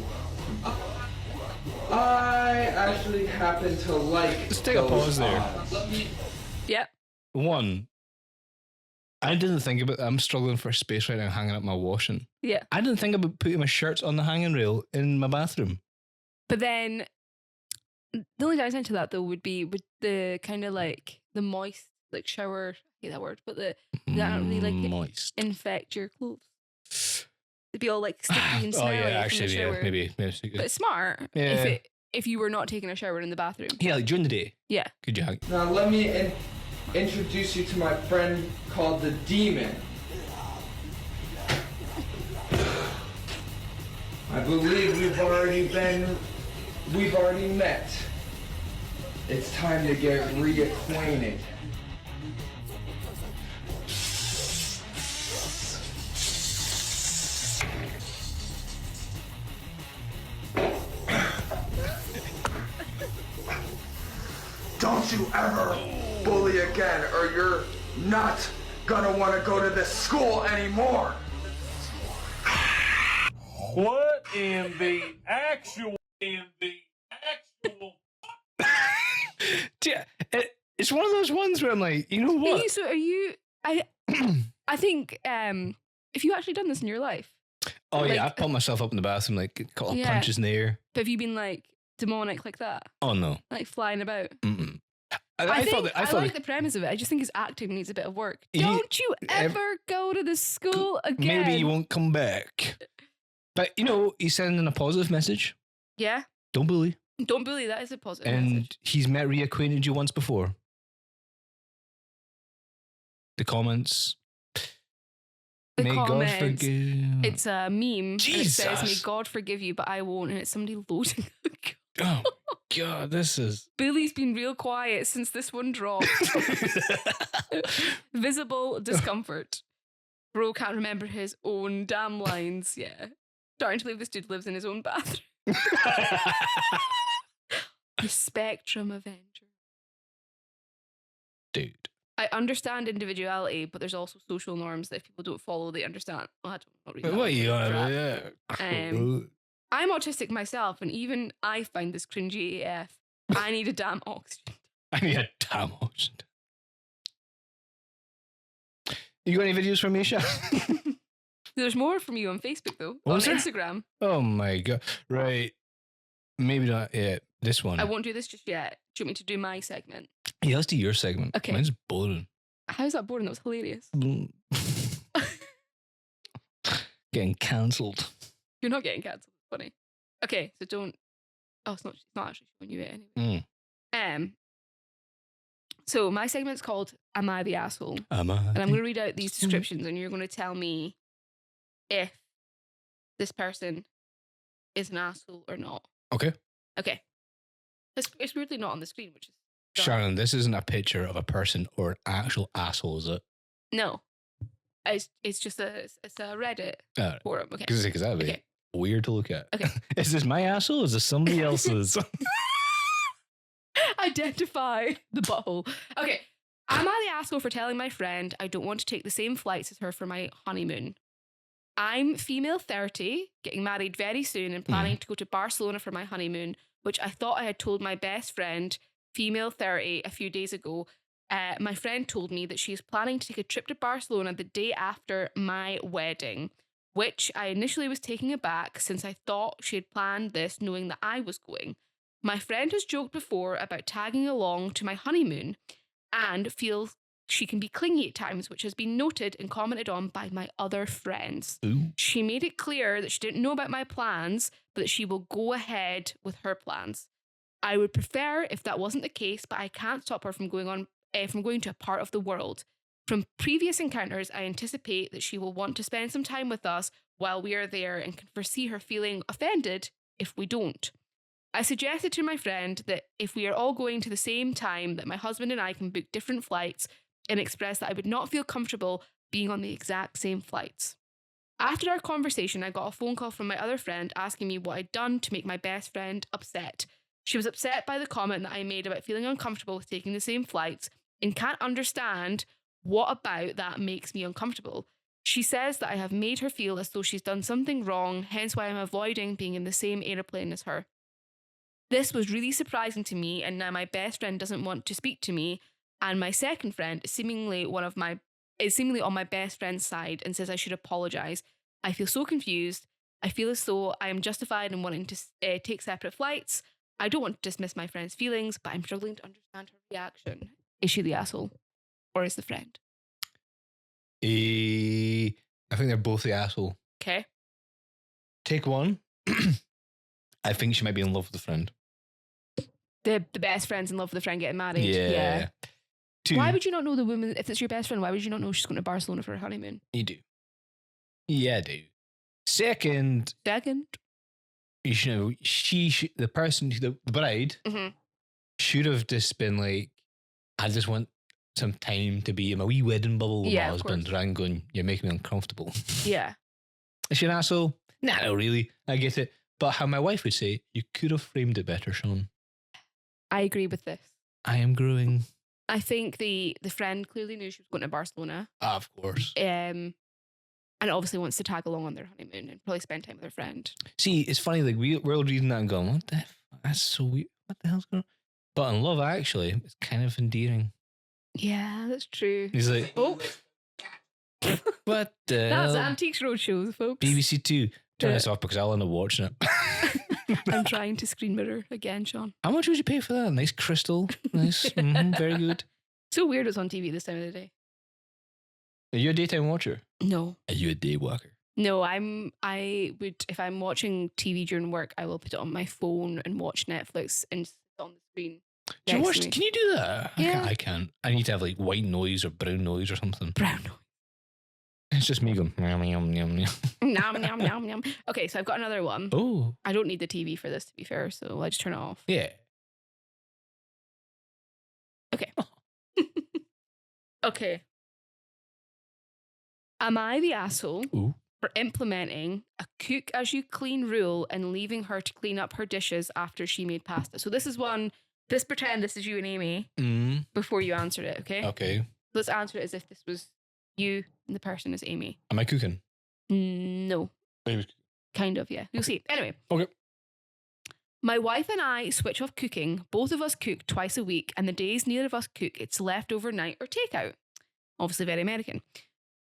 I actually happen to like. Let's take a pause there. Yep. One, I didn't think about. I'm struggling for space right now, hanging up my washing. Yeah. I didn't think about putting my shirts on the hanging rail in my bathroom. But then the only downside to that though would be with the kind of like the moist like shower. I hate that word, but that don't really like moist. infect your clothes. It'd be all like sticky and smelly. Oh yeah, from the actually, yeah, shower. maybe. But it's smart if you were not taking a shower in the bathroom. Yeah, like during the day. Yeah. Good job. Now let me introduce you to my friend called the Demon. I believe we've already met. It's time to get reacquainted. Don't you ever bully again, or you're not gonna want to go to this school anymore. What in the actual Yeah, it's one of those ones where I'm like, you know what? So are you? I think if you actually done this in your life. Oh like, yeah, I pumped myself up in the bathroom, like a couple of Yeah. punches in the air. But have you been like demonic like that, Oh no. like flying about? Mm-mm. I thought like the premise of it. I just think his acting needs a bit of work. He- Don't you ever go to the school again? maybe he won't come back. But you know, he's sending a positive message. Yeah. Don't bully. Don't bully. That is a positive And message. he's reacquainted you once before. The comments. The May God comments, forgive. It's a meme. And it says, "May Jesus. God forgive you, but I won't." And it's somebody loading. Oh God, this is. Billy's been real quiet since this one dropped. Visible discomfort. Bro can't remember his own damn lines. Yeah. Starting to believe this dude lives in his own bathroom. The Spectrum Avenger. Dude. I understand individuality, but there's also social norms that if people don't follow, they understand. Oh, I don't not read that. What are you on Crap. about? Yeah. I'm autistic myself, and even I find this cringy AF. I need a damn oxygen. I need a damn ocean. You got any videos from Misha? There's more from you on Facebook, though. What on was there? Instagram. Oh my God. Right. Maybe not yet. This one. I won't do this just yet. Do you want me to do my segment? Yeah, let's do your segment. Okay. Mine's boring. How's that boring? That was hilarious. Getting cancelled. You're not getting cancelled. It's funny. Okay, so don't. Oh, it's not actually showing you it anyway. So my segment's called "Am I the Asshole?" Am I? And I'm going to read out these descriptions, and you're going to tell me if this person is an asshole or not. Okay. Okay. It's weirdly not on the screen, which is dark. Sharon, this isn't a picture of a person or an actual asshole, is it? No. It's just a Reddit Alright. forum. Okay. Because that'd be Okay. weird to look at. Okay. Is this my asshole or is this somebody else's? Identify the butthole. Okay. Am I the asshole for telling my friend I don't want to take the same flights as her for my honeymoon? I'm female 30, getting married very soon and planning to go to Barcelona for my honeymoon, which I thought I had told my best friend, female 30, a few days ago. My friend told me that she is planning to take a trip to Barcelona the day after my wedding, which I initially was taking aback since I thought she had planned this knowing that I was going. My friend has joked before about tagging along to my honeymoon and feels she can be clingy at times, which has been noted and commented on by my other friends. Ooh. She made it clear that she didn't know about my plans, but that she will go ahead with her plans. I would prefer if that wasn't the case, but I can't stop her from going to a part of the world. From previous encounters, I anticipate that she will want to spend some time with us while we are there and can foresee her feeling offended if we don't. I suggested to my friend that if we are all going to the same time, that my husband and I can book different flights, and expressed that I would not feel comfortable being on the exact same flights. After our conversation, I got a phone call from my other friend asking me what I'd done to make my best friend upset. She was upset by the comment that I made about feeling uncomfortable with taking the same flights and can't understand what about that makes me uncomfortable. She says that I have made her feel as though she's done something wrong, hence why I'm avoiding being in the same aeroplane as her. This was really surprising to me, and now my best friend doesn't want to speak to me, and my second friend is seemingly on my best friend's side and says I should apologise. I feel so confused. I feel as though I am justified in wanting to take separate flights. I don't want to dismiss my friend's feelings, but I'm struggling to understand her reaction. Is she the asshole? Or is the friend? I think they're both the asshole. Okay. Take one. I think she might be in love with the friend. The best friend's in love with the friend getting married. Yeah. Two, Why would you not know the woman, if it's your best friend, why would you not know she's going to Barcelona for her honeymoon? you do. Yeah, I do. Second, you should know, the person, the bride, should have just been like, I just want some time to be in my wee wedding bubble with my husband, rather than going, you're making me uncomfortable. Yeah. Is she an asshole? Nah, not really. I get it. But how my wife would say, you could have framed it better, Sean. I agree with this. I am growing. I think the friend clearly knew she was going to Barcelona. Of course. And obviously wants to tag along on their honeymoon and probably spend time with her friend. See, it's funny, like we're all reading that and going, what the that's so weird. What the hell's going on? But in Love Actually, it's kind of endearing. Yeah, that's true. He's like, oh. What the That's hell? Antiques Roadshow, folks. BBC Two. Turn this off because I'll end up watching it. I'm trying to screen mirror again, Sean. How much would you pay for that? Nice crystal. Nice. Very good. So weird it's on TV this time of the day. Are you a daytime watcher? No. Are you a day walker? No, I would, if I'm watching TV during work, I will put it on my phone and watch Netflix and sit on the screen. Do you watch? Can you do that? Yeah. I can't. I need to have like white noise or brown noise or something. Brown noise. It's just me going, yum, yum, yum, yum. Nom, nom, nom, nom. Okay, so I've got another one. Oh. I don't need the TV for this, to be fair, so I just turn it off. Yeah. Okay. Okay. Am I the asshole for implementing a cook as you clean rule and leaving her to clean up her dishes after she made pasta? So this is one, let's pretend this is you and Amy before you answered it, okay? Okay. Let's answer it as if this was you and the person is Amy. Am I cooking? No. Maybe. Kind of, yeah. You'll see. Anyway. Okay. My wife and I switch off cooking. Both of us cook twice a week, and the days neither of us cook, it's left overnight or takeout. Obviously very American.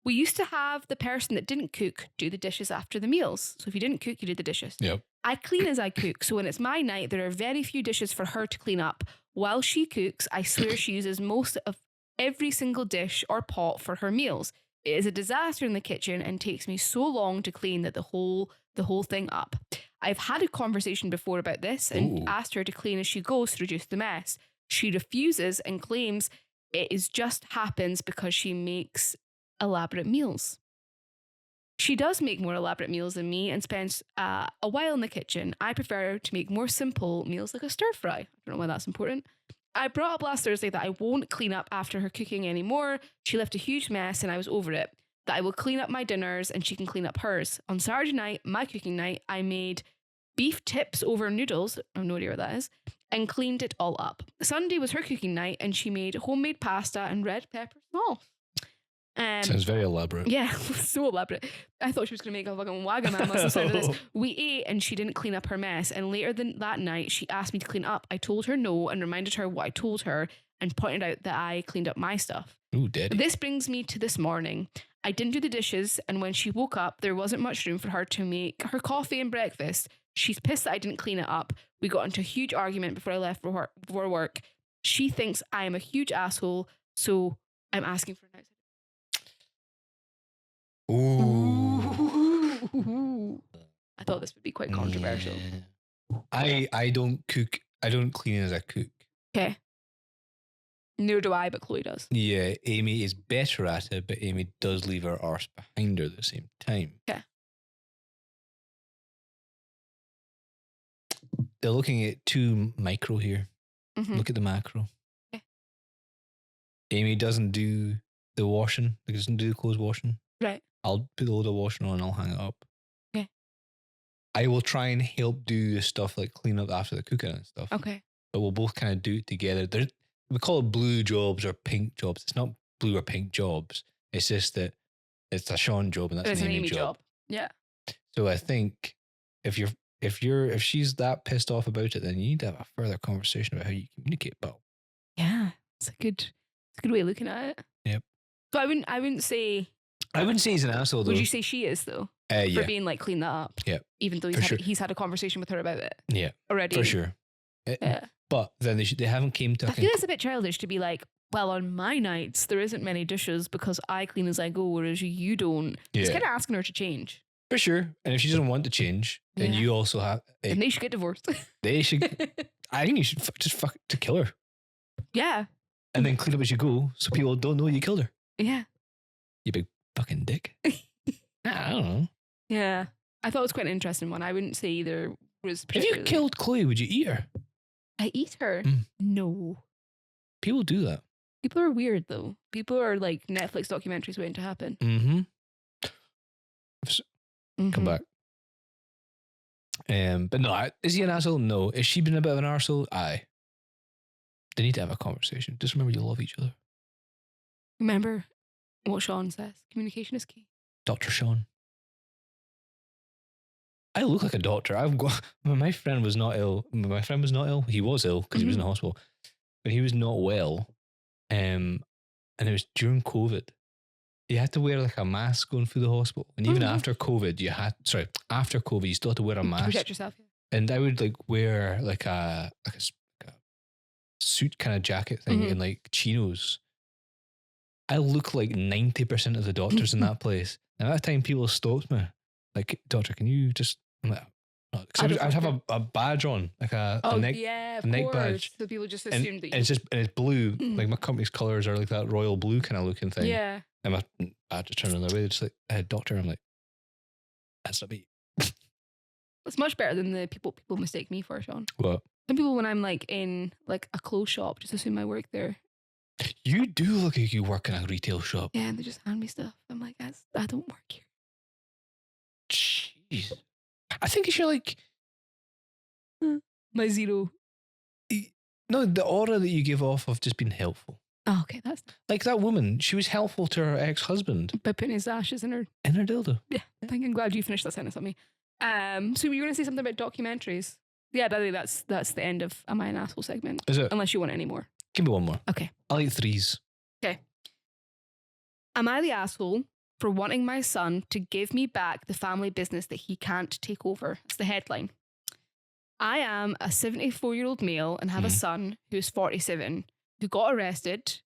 We used to have the person that didn't cook do the dishes after the meals. So if you didn't cook, you did the dishes. Yep. I clean as I cook. So when it's my night, there are very few dishes for her to clean up. While she cooks, I swear she uses most of every single dish or pot for her meals. It is a disaster in the kitchen and takes me so long to clean that the whole thing up. I've had a conversation before about this and asked her to clean as she goes to reduce the mess. She refuses and claims it is just happens because she makes elaborate meals. She does make more elaborate meals than me and spends a while in the kitchen. I prefer to make more simple meals like a stir fry. I don't know why that's important. I brought up last Thursday that I won't clean up after her cooking anymore. She left a huge mess and I was over it. That I will clean up my dinners and she can clean up hers. On Saturday night, my cooking night, I made beef tips over noodles, I have no idea what that is, and cleaned it all up. Sunday was her cooking night and she made homemade pasta and red pepper sauce. Sounds very elaborate. Yeah, so elaborate. I thought she was going to make a fucking Wagamama sound of this. We ate and she didn't clean up her mess. And later that night, she asked me to clean up. I told her no and reminded her what I told her and pointed out that I cleaned up my stuff. Ooh, daddy. This brings me to this morning. I didn't do the dishes, and when she woke up, there wasn't much room for her to make her coffee and breakfast. She's pissed that I didn't clean it up. We got into a huge argument before I left for work. She thinks I am a huge asshole, so I'm asking for an outside. Ooh. I thought this would be quite controversial. Yeah. I don't cook. I don't clean as I cook. Okay. Neither do I, but Chloe does. Yeah, Amy is better at it, but Amy does leave her arse behind her at the same time. Okay. They're looking at too micro here. Mm-hmm. Look at the macro. Okay. Amy doesn't do the washing, like doesn't do the clothes washing. Right. I'll put a load of washing on and I'll hang it up. Okay. I will try and help do the stuff like clean up after the cooking and stuff. Okay. But we'll both kind of do it together. We call it blue jobs or pink jobs. It's not blue or pink jobs. It's just that it's a Sean job and that's It's an Amy job. Yeah. So I think if she's that pissed off about it, then you need to have a further conversation about how you communicate. But Yeah. It's a good way of looking at it. Yep. So I wouldn't say. I wouldn't say he's an asshole though. Would you say she is though? Yeah. For being like clean that up. Yeah. Even though he's had a conversation with her about it. Yeah. Already. For sure. Yeah. But then they haven't came to. I feel it's a bit childish to be like, well, on my nights there isn't many dishes because I clean as I go, whereas you don't. Yeah. It's kind of asking her to change. For sure. And if she doesn't want to change, then Yeah. you also have. And they should get divorced. They should. I think you should just fuck to kill her Yeah. and then clean up as you go, so people don't know you killed her. Yeah. You big fucking dick. I don't know. Yeah. I thought it was quite an interesting one. I wouldn't say either was If particularly. you killed Chloe, would you eat her? I eat her. Mm. No. People do that. People are weird though. People are like Netflix documentaries waiting to happen. Mm-hmm. Come Mhm. back. But no, is he an asshole? No. Is she been a bit of an arsehole? Aye. They need to have a conversation. Just remember you love each other. Remember what Sean says. Communication is key. Dr. Sean. I look like a doctor. I've got when my friend was not ill. My friend was not ill. He was ill because he was in the hospital. But he was not well. And it was during COVID. You had to wear like a mask going through the hospital. And even after COVID, after COVID, you still had to wear a To mask. protect yourself. And I would like wear like a suit kind of jacket thing and like chinos. I look like 90% of the doctors in that place. And at that time, people stopped me. Like, doctor, can you just... I'm like, no. 'Cause I'd have a badge on, like a neck, of neck course. badge. So people just And, assumed that and you... it's blue. Like my company's colours are like that royal blue kind of looking thing. Yeah. And my badge just turned on their way. They're just like, doctor. I'm like, that's not me. It's much better than the people mistake me for, Sean. What? Some people, when I'm like in like a clothes shop, just assume I work there. You do look like you work in a retail shop. Yeah, and they just hand me stuff. I'm like, I don't work here. Jeez. I think it's your like... My zero. No, the aura that you give off of just being helpful. Oh, okay, that's Like that woman, she was helpful to her ex-husband. by putting his ashes in her. In her dildo. Yeah, I think I'm glad you finished that sentence on me. So you were going to say something about documentaries? Yeah, by the way, that's the end of Am I an Asshole segment. Is it? Unless you want any more. Give me one more. Okay. I like threes. Okay. Am I the asshole for wanting my son to give me back the family business that he can't take over? That's the headline. I am a 74-year-old male and have a son who's 47 who got arrested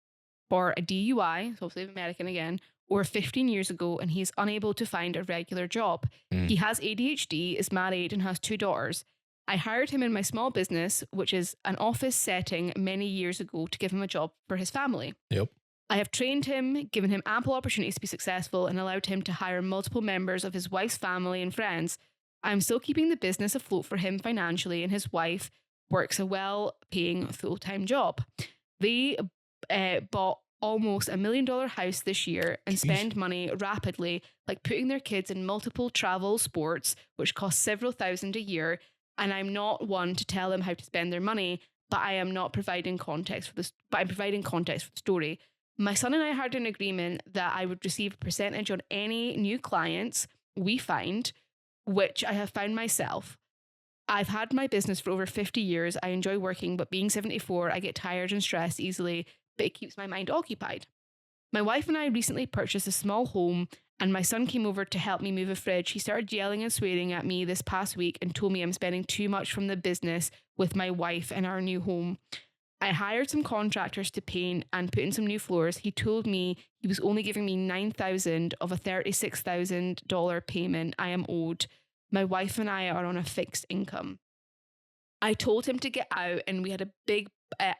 for a DUI, so obviously American again, over 15 years ago, and he's unable to find a regular job. He has ADHD, is married, and has 2 daughters. I hired him in my small business, which is an office setting, many years ago to give him a job for his family. Yep. I have trained him, given him ample opportunities to be successful, and allowed him to hire multiple members of his wife's family and friends. I'm still keeping the business afloat for him financially, and his wife works a well-paying full-time job. They bought almost $1 million house this year and spend money rapidly, like putting their kids in multiple travel sports, which cost several thousand a year. And I'm not one to tell them how to spend their money, but I am not providing context for this. But I'm providing context for the story. My son and I had an agreement that I would receive a percentage on any new clients we find, which I have found myself. I've had my business for over 50 years. I enjoy working, but being 74, I get tired and stressed easily, but it keeps my mind occupied. My wife and I recently purchased a small home, and my son came over to help me move a fridge. He started yelling and swearing at me this past week and told me I'm spending too much from the business with my wife and our new home. I hired some contractors to paint and put in some new floors. He told me he was only giving me $9,000 of a $36,000 payment I am owed. My wife and I are on a fixed income. I told him to get out, and we had a big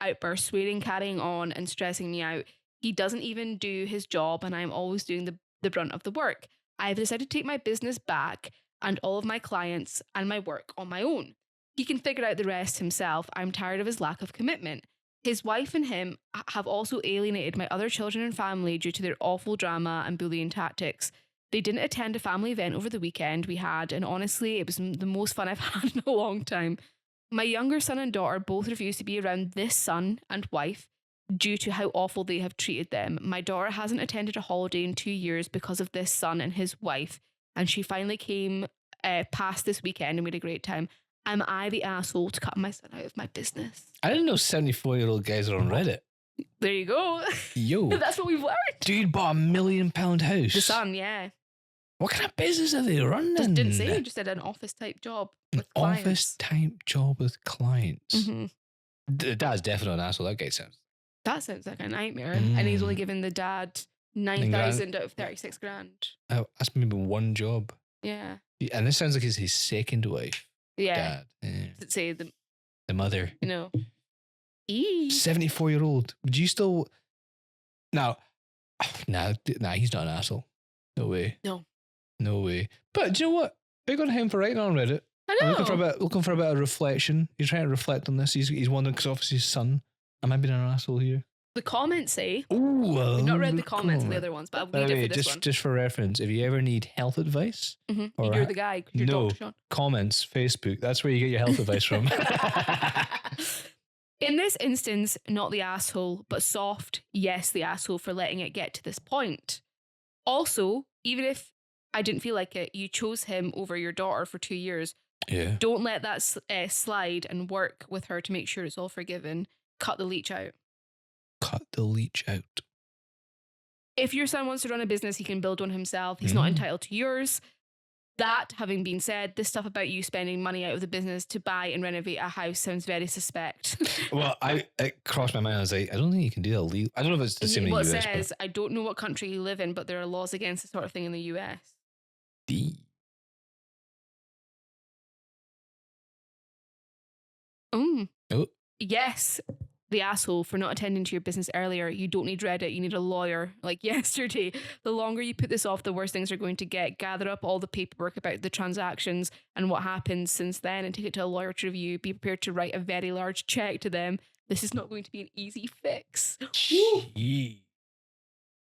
outburst, swearing, carrying on, and stressing me out. He doesn't even do his job, and I'm always doing the brunt of the work. I have decided to take my business back and all of my clients and my work on my own. He can figure out the rest himself. I'm tired of his lack of commitment. His wife and him have also alienated my other children and family due to their awful drama and bullying tactics. They didn't attend a family event over the weekend we had, and honestly, it was the most fun I've had in a long time. My younger son and daughter both refuse to be around this son and wife due to how awful they have treated them. My daughter hasn't attended a holiday in 2 years because of this son and his wife, and she finally came past this weekend and we had a great time. Am I the asshole to cut my son out of my business? I didn't know 74-year-old guys are on Reddit. There you go. Yo. That's what we've learned. Dude bought $1 million house. The son, yeah. What kind of business are they running? Just didn't say. Just did an office type job with clients. Office type job with clients. Mm-hmm. The dad's definitely an asshole. That guy sounds. That sounds like a nightmare. And he's only given the dad 9,000 out of 36 grand. Oh, that's maybe one job. Yeah. And this sounds like it's his second wife. Yeah. Dad. Yeah. Does it say the mother? You know. 74-year-old. Would you still? Nah, he's not an asshole. No way. No way. But do you know what? Big on him for writing on Reddit. I know. Looking for a bit of reflection. He's trying to reflect on this. He's wondering because obviously his son. Am I being an asshole here? The comments say. Ooh, I've not read the comments of the other ones, but I'll read it for this one. Just for reference, if you ever need health advice, or you're the guy. You're Dr. Sean. Comments, Facebook. That's where you get your health advice from. In this instance, not the asshole, but soft. Yes, the asshole for letting it get to this point. Also, even if I didn't feel like it, you chose him over your daughter for 2 years. Yeah. Don't let that slide and work with her to make sure it's all forgiven. Cut the leech out. Cut the leech out. If your son wants to run a business, he can build one himself. He's not entitled to yours. That having been said, this stuff about you spending money out of the business to buy and renovate a house sounds very suspect. Well, it crossed my mind. I was like, I don't think you can do that legally. I don't know if it's the same in the US. It says, I don't know what country you live in, but there are laws against this sort of thing in the US. Oh. Yes, the asshole for not attending to your business earlier. You don't need Reddit. You need a lawyer. Like yesterday, the longer you put this off, the worse things are going to get. Gather up all the paperwork about the transactions and what happened since then and take it to a lawyer to review. Be prepared to write a very large check to them. This is not going to be an easy fix.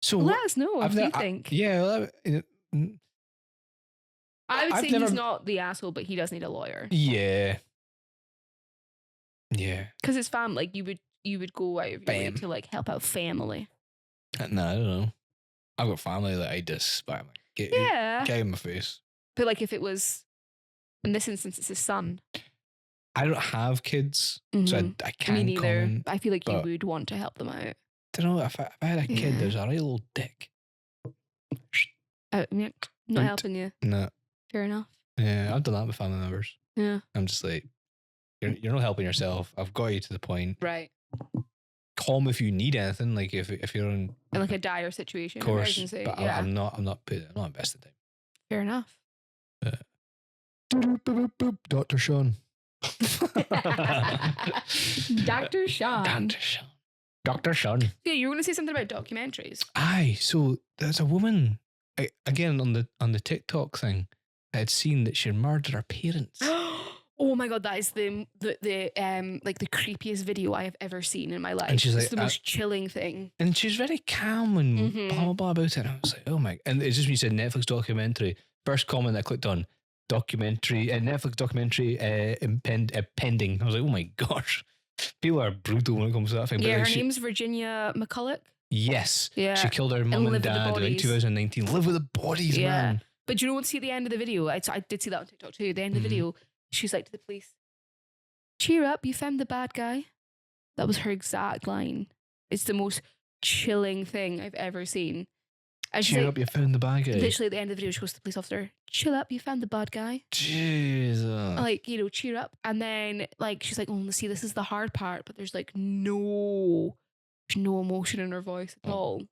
So let us know if you think. I would say he's not the asshole, but he does need a lawyer. Yeah. Yeah. Because it's family. Like you would go out of your way to like help out family. No, I don't know. I've got family that I despise. Get out of my face. But like if it was, in this instance, it's his son. I don't have kids, so I can't. Me neither. Comment, I feel like you would want to help them out. I don't know if I had a kid. There's a right little dick. Not helping you. No. Fair enough. Yeah, I've done that with family members. Yeah. I'm just like, you're not helping yourself. I've got you to the point. Right. Call me if you need anything. Like if you're in like a dire situation, of course. emergency. But yeah. I'm not invested in. Fair enough. Dr. Sean. Dr. Sean. Dr. Sean. Yeah, you were going to say something about documentaries. Aye, so there's a woman again on the TikTok thing. I had seen that she murdered her parents. Oh my god, that is the like the creepiest video I have ever seen in my life. And she's it's like, the most chilling thing. And she's very calm and blah blah blah about it. And I was like, oh my! And it's just when you said Netflix documentary. First comment I clicked on, documentary, Netflix documentary, pending. I was like, oh my gosh, people are brutal when it comes to that thing. Yeah, but her name's Virginia McCulloch. Yes. Yeah. She killed her mum and dad in 2019. Live with the bodies, man. But you know what's at the end of the video? I did see that on TikTok too. At the end of the video, she's like to the police, cheer up, you found the bad guy. That was her exact line. It's the most chilling thing I've ever seen. And cheer up, you found the bad guy. Literally at the end of the video, she goes to the police officer, chill up, you found the bad guy. Jesus. Like, cheer up. And then like she's like, oh, see, this is the hard part, but there's like no emotion in her voice at all. God.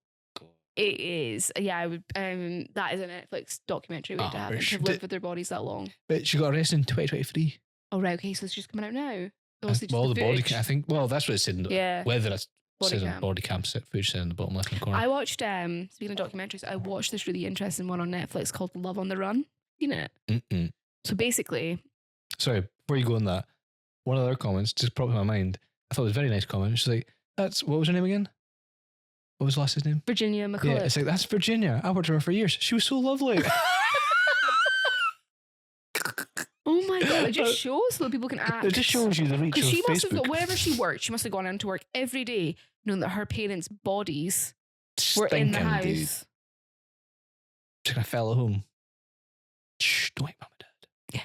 It is. Yeah, I would that is a Netflix documentary waiting to happen. To have lived with their bodies that long. But she got arrested in 2023. Oh right, okay, so it's just coming out now. The body cam, I think. Well, that's what it said. Yeah. Whether it's says on body cam footage said in the bottom left hand corner. I watched speaking of documentaries, I watched this really interesting one on Netflix called Love on the Run. You know it? So basically, sorry, before you go on that, one of the other comments just popped in my mind. I thought it was a very nice comment. She's like, what was her name again? What was the last name? Virginia McCullough. Yeah, it's like, that's Virginia. I worked with her for years. She was so lovely. Oh my God, it just shows so that people can act. It just shows you the reach of Because she must Facebook. have, wherever she worked, she must have gone into work every day knowing that her parents' bodies were in the Stinking, house. dude. She's going to fell at home. Shh, don't wake mum and dad. Yeah.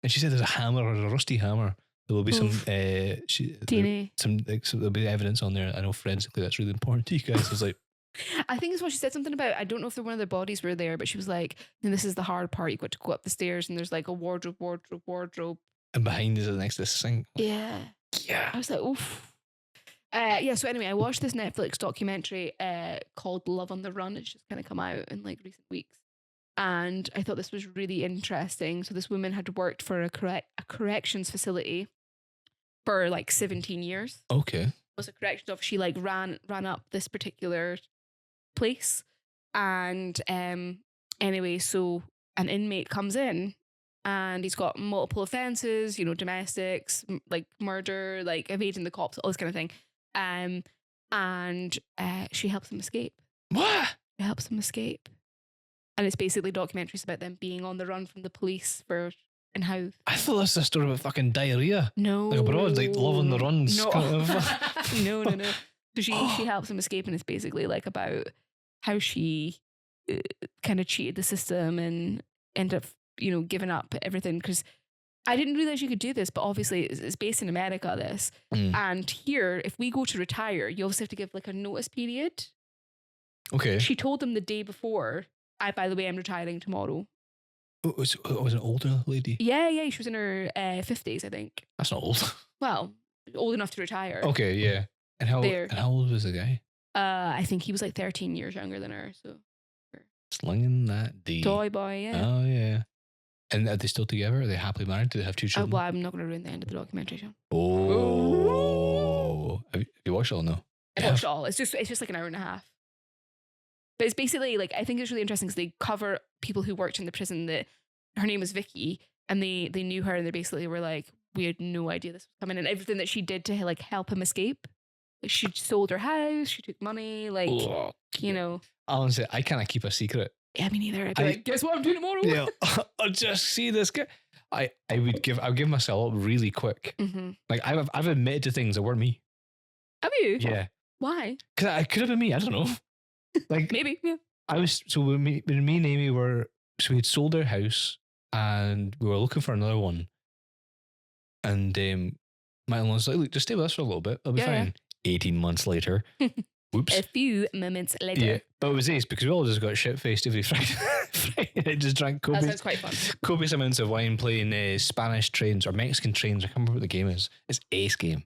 And she said there's a hammer or a rusty hammer. There will be some DNA. There'll be evidence on there. I know forensically that's really important to you guys. I was like, I think it's what she said something about. I don't know if one of their bodies were there, but she was like, and this is the hard part. You got to go up the stairs and there's like a wardrobe. and behind is the next to this thing. Yeah. Yeah. I was like, oof. Yeah, so anyway, I watched this Netflix documentary called Love on the Run. It's just kind of come out in like recent weeks. And I thought this was really interesting. So this woman had worked for a corrections facility for like 17 years. Okay. Was a corrections officer. She like ran up this particular place. And anyway, so an inmate comes in and he's got multiple offenses, you know, domestics, like murder, like evading the cops, all this kind of thing. And she helps him escape. What? She helps him escape. And it's basically documentaries about them being on the run from the police and how. I thought this was a story about fucking diarrhea. No. Like abroad, like Love on the Runs. No. Kind of. No. So she helps him escape, and it's basically like about how she kind of cheated the system and ended up, you know, giving up everything. Because I didn't realize you could do this, but obviously it's based in America, this. And here, if we go to retire, you obviously have to give like a notice period. Okay. She told them the day before, by the way, I'm retiring tomorrow. It was an older lady. Yeah, she was in her 50s, I think. That's not old. Well, old enough to retire. Okay, yeah. And how old was the guy? I think he was like 13 years younger than her. So slinging that D. Toy boy, yeah. Oh yeah. And are they still together? Are they happily married? Do they have two children? Well, I'm not going to ruin the end of the documentary, Sean. Oh. Have you watched it all? No. I watched it all. It's just like an hour and a half. But it's basically like, I think it's really interesting because they cover people who worked in the prison. That her name was Vicky, and they knew her, and they basically were like, we had no idea this was coming, and everything that she did to like help him escape. Like she sold her house, she took money, like you know. Honestly, I can't keep a secret. Yeah, me neither. I'd be like, guess what I'm doing tomorrow? Yeah, I'll just see this guy. I'll give myself up really quick. Mm-hmm. Like I've admitted to things that weren't me. Have you? Yeah. Why? Because it could have been me. I don't know. Like maybe. Yeah. I was when me and Amy we had sold our house and we were looking for another one. And my in-laws like, look, just stay with us for a little bit. It'll be fine. 18 months later. Whoops. A few moments later. Yeah, but it was ace because we all just got shit-faced every Friday. I just drank That sounds quite fun. copious amounts of wine playing Spanish trains or Mexican trains. I can't remember what the game is. It's ace game.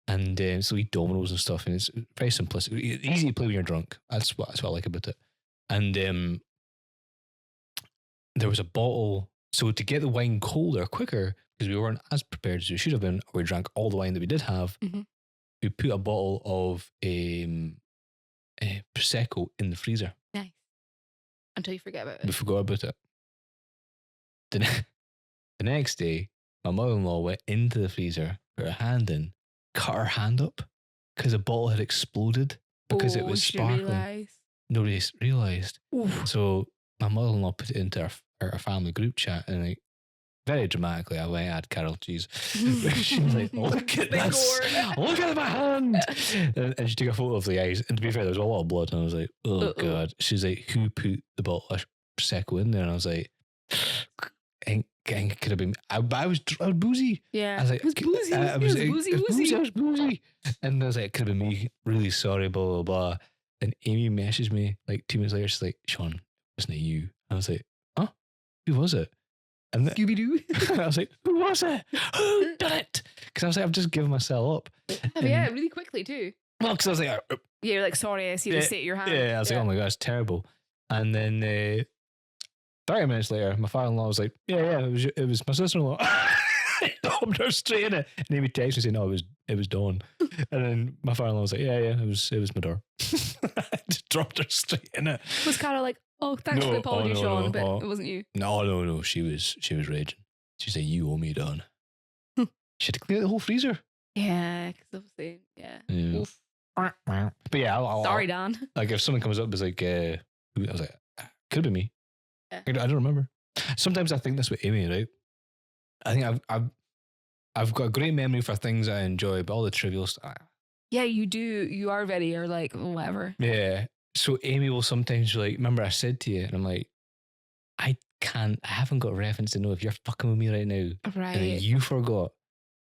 And so we eat dominoes and stuff, and it's very simplistic. Easy to play when you're drunk. That's what I like about it. And there was a bottle. So to get the wine colder quicker, because we weren't as prepared as we should have been, or we drank all the wine that we did have, we put a bottle of Prosecco in the freezer. Nice. Until you forget about it. We forgot about it. The next day, my mother-in-law went into the freezer, put her hand in, cut her hand up because the bottle had exploded because it was sparkling. Nobody realised. So my mother-in-law put it into our family group chat, and like very dramatically, I went, I had Carol cheese. She was like, look at this. Look at my hand. And she took a photo of the eyes. And to be fair, there was a lot of blood. And I was like, oh God. She's like, who put the bottle of Prosecco in there? And I was like, it could have been, I was boozy. Yeah. I was like, it was boozy. I was boozy. And I was like, it could have been me. Really sorry, blah, blah, blah. And Amy messaged me like 2 minutes later. She's like, Sean, wasn't it you? I was like, huh? Who was it? And Scooby-Doo. I was like, who was it? Who done it? Because I was like, I've just given myself up. Yeah, really quickly too. Well, because I was like, yeah, you're like, sorry, I see the state of your hand. Yeah, I was like, oh my God, it's terrible. And then 30 minutes later, my father-in-law was like, yeah, it was my sister-in-law. Dumped her straight in it. And Amy texted me saying, no, it was Dawn. And then my father-in-law was like, yeah, it was my door. I just dropped her straight in it. Was Carol like, oh, thanks for the apology, Sean, but it wasn't you? No. She was raging. She said, you owe me, Dawn. She had to clear the whole freezer. Yeah, because obviously, yeah. Yeah. Oof. But yeah, Sorry, Dan. Like if someone comes up, it's like, I was like, could have been me. Yeah. I don't remember. Sometimes I think this with Amy, right? I think I've got a great memory for things I enjoy, but all the trivial stuff. Yeah, you do. You are very, you're like, whatever. Yeah. So Amy will sometimes be like, remember I said to you, and I'm like, I haven't got reference to know if you're fucking with me right now. Right. And then you forgot,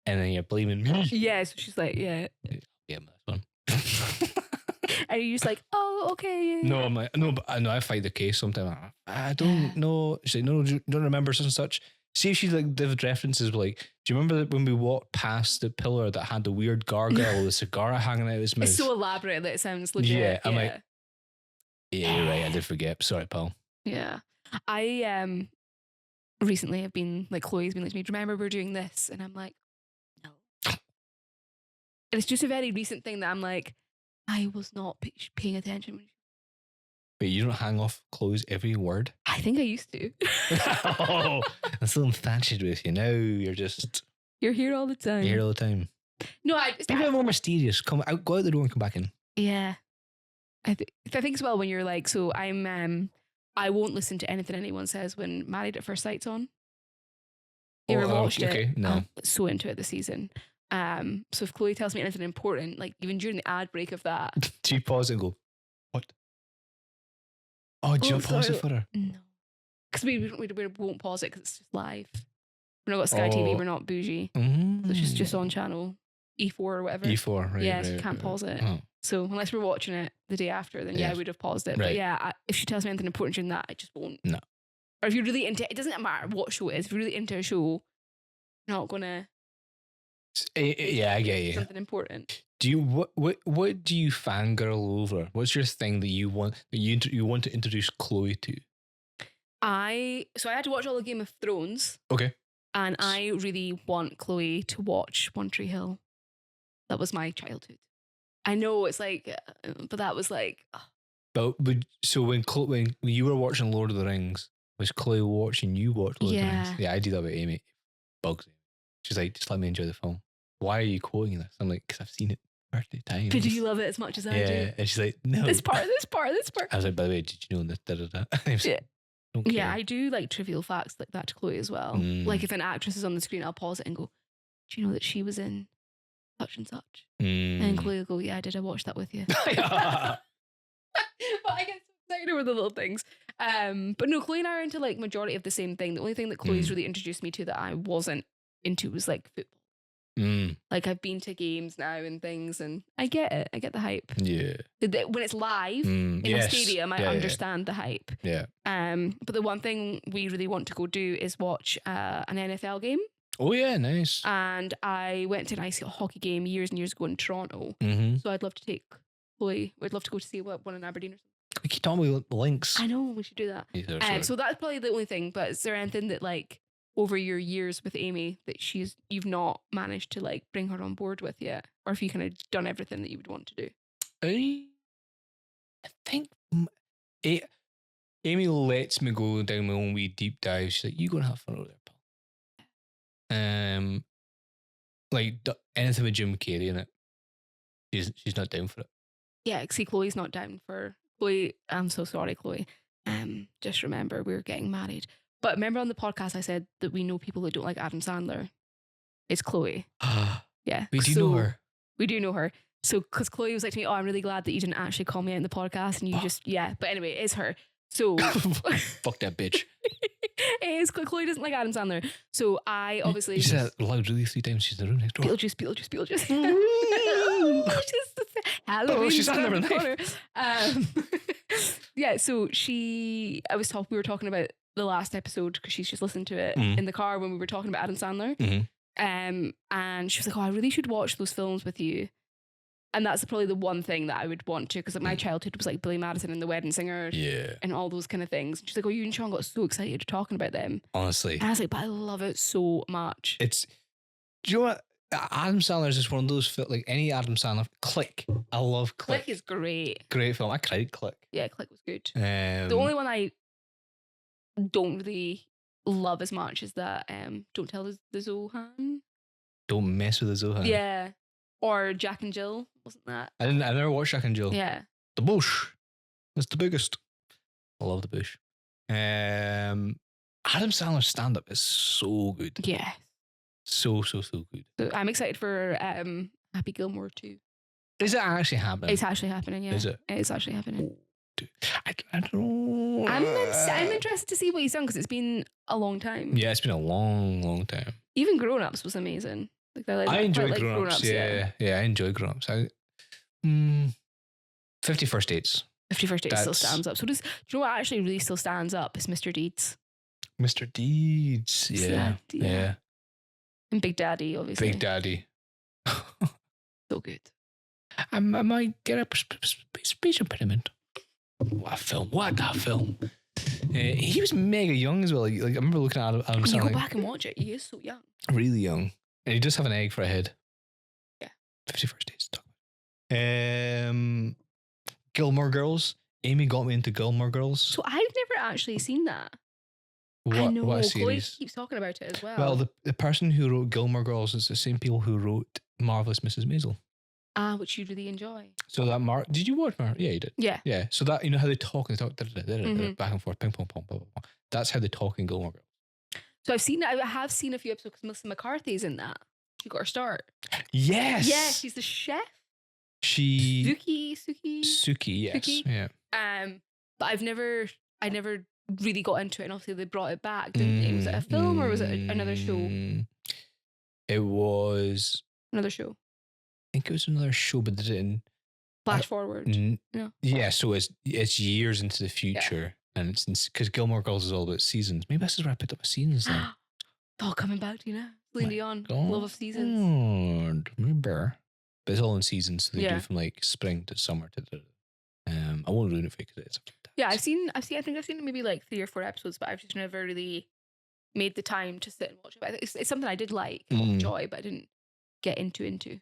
and then you're blaming me. Yeah, so she's like, yeah. Yeah, that's one. And you're just like, oh, okay. Yeah, No, I'm like, no, but I fight the case sometimes. I don't know. She's like, no, don't remember such and such. See if she like did references like, do you remember that when we walked past the pillar that had the weird gargoyle with the cigar hanging out of his mouth? It's so elaborate that it sounds legit. Yeah, I'm like, yeah, you're right. I did forget. Sorry, pal. Yeah. I recently have been like, Chloe's been like to me, do you remember we were doing this? And I'm like, no. And it's just a very recent thing that I'm like, I was not paying attention. Wait, you don't hang off Chloe's every word? I think I used to. Oh, I'm so infatuated with you. Now you're just... You're here all the time. You're here all the time. No, I just... Be a bit more mysterious. Come out, go out the door and come back in. Yeah. I think as well when you're like, so I won't listen to anything anyone says when Married at First Sight's on. You ever watched it? Okay, no. I'm so into it this season. So if Chloe tells me anything important, like even during the ad break of that. Do you pause and go, what? Oh, do you pause it for her? No. Because we won't pause it because it's just live. We're not got Sky TV, we're not bougie. Mm. It's just on channel E4 or whatever. E4, right. Yeah, so you can't pause it. Oh. So unless we're watching it the day after, then yeah, I would have paused it. Right. But yeah, if she tells me anything important during that, I just won't. No. Or if you're really into it, doesn't matter what show it is. If you're really into a show, you're not gonna. Yeah, I get you. Something important. Do you what do you fangirl over? What's your thing that you want to introduce Chloe to? I had to watch all of Game of Thrones. Okay. And I really want Chloe to watch One Tree Hill. That was my childhood. I know it's like, but that was like. But so when you were watching Lord of the Rings, was Chloe watching you watch Lord of the Rings? Yeah, I do that with Amy. Bugs me. She's like, just let me enjoy the film. Why are you quoting this? I'm like, because I've seen it 30 times. Did you love it as much as I do? Yeah, and she's like, no. This part. I was like, by the way, did you know this? Da, da, da. Yeah. Don't care. Yeah, I do like trivial facts like that to Chloe as well. Like if an actress is on the screen, I'll pause it and go, do you know that she was in such and such? And Chloe will go, yeah, I did. I watched that with you. But I get so excited over the little things. But no, Chloe and I are into like majority of the same thing. The only thing that Chloe's really introduced me to that I wasn't into was like football. Like I've been to games now and things, and I get it. I get the hype. Yeah. When it's live in a stadium, I understand the hype. Yeah. But the one thing we really want to go do is watch an NFL game. Oh yeah, nice. And I went to an ice hockey game years and years ago in Toronto. So I'd love to take Chloe. We'd love to go to see one in Aberdeen or something. We keep talking about the links. I know, we should do that. So that's probably the only thing. But is there anything that like over your years with Amy that you've not managed to like bring her on board with yet, or if you kind of done everything that you would want to do? I think Amy lets me go down my own wee deep dive. She's like, "You go and have fun over there, pal." Like anything with Jim Carrey in it, she's not down for it. Yeah, see, Chloe's not down for Chloe. I'm so sorry, Chloe. Just remember we're getting married. But remember on the podcast I said that we know people that don't like Adam Sandler. It's Chloe. Yeah. We do know her. We do know her. So, because Chloe was like to me, oh, I'm really glad that you didn't actually call me out in the podcast and you just, yeah. But anyway, it is her. So. Fuck that bitch. It is. Chloe doesn't like Adam Sandler. So I obviously. You said that loud really 3 times. She's in the room next door. Beetlejuice. Halloween. Oh, she's on the corner. Yeah, so we were talking about the last episode because she's just listened to it in the car when we were talking about Adam Sandler. And she was like, oh, I really should watch those films with you. And that's probably the one thing that I would want to, because my childhood was like Billy Madison and The Wedding Singer and all those kind of things. And she's like, oh, you and Sean got so excited talking about them. Honestly. And I was like, but I love it so much. Do you know what? Adam Sandler is just one of those, like any Adam Sandler. Click. I love Click. Click is great. Great film. I cried Click. Yeah, Click was good. The only one I don't really love as much is that Don't Tell the Zohan. Don't Mess with the Zohan. Yeah. Or Jack and Jill, wasn't that? I never watched Jack and Jill. Yeah. The Bush. It's the biggest. I love The Bush. Adam Sandler's stand-up is so good. Yeah. So good. So I'm excited for Happy Gilmore too. Is it actually happening? It's actually happening, yeah. Is it? It is actually happening. Oh, dude. I don't know. I'm interested to see what he's done because it's been a long time. Yeah, it's been a long time. Even Grown Ups was amazing. Like I enjoy Grown Ups. Yeah, I enjoy Grown Ups. 50 First Dates. 50 First Dates still stands up. So do you know what actually really still stands up? Is Mr. Deeds. Mr. Deeds. Yeah. And Big Daddy, obviously. Big Daddy. So good. I might get a speech impediment. What a film. He was mega young as well. Like I remember looking at Adam When you Sandler. go back and watch it, he is so young. Really young. And he does have an egg for a head. Yeah. 50 First Dates. Gilmore Girls. Amy got me into Gilmore Girls. So I've never actually seen that. I know. What Chloe series? keeps talking about it as well. Well, the person who wrote Gilmore Girls is the same people who wrote Marvelous Mrs. Maisel. Which you really enjoy. So that did you watch Mar? Yeah, you did. Yeah. Yeah. So that, you know how they talk and talk Mhm. back and forth, ping pong, pong, blah, blah, blah. That's how they talk in Gilmore Girls. So I have seen a few episodes because Melissa McCarthy's in that. She got her start. Yes. Yeah, she's the chef. She Suki. Yes. Suki. Yeah. But I never really got into it, and obviously they brought it back, didn't they? Was it a film or was it another show? It was. Another show. I think it was another show, but they didn't. Flash forward. Yeah. Yeah, so it's years into the future, and it's because Gilmore Girls is all about seasons. Maybe this is where I picked up my seasons then. It's all coming back to you now. Celine Dion, love of seasons. Maybe. But it's all in seasons, so they Yeah. do from like spring to summer to. I won't ruin it for you because it's. Yeah, I think I've seen maybe like 3 or 4 episodes, but I've just never really made the time to sit and watch it. But it's something I did like and enjoy, but I didn't get into.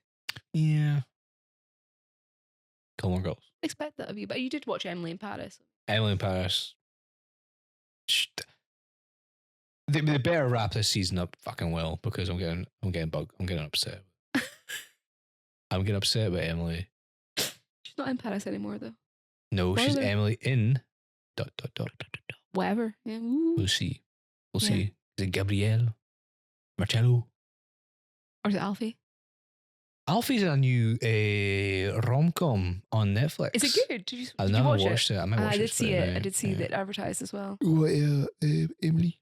Yeah. Gilmore Girls. Expect that of you, but you did watch Emily in Paris. Emily in Paris. They better wrap this season up fucking well because I'm getting upset. I'm getting upset about Emily. She's not in Paris anymore, though. No, she's Spoiler. Emily in. ... Whatever. Yeah. Ooh. We'll see. Yeah. See. Is it Gabrielle? Marcello? Or is it Alfie? Alfie's a new rom-com on Netflix. Is it good? Did you I've did you never watch watched it. I might watch I it. did see it. I did see that advertised as well. Emily.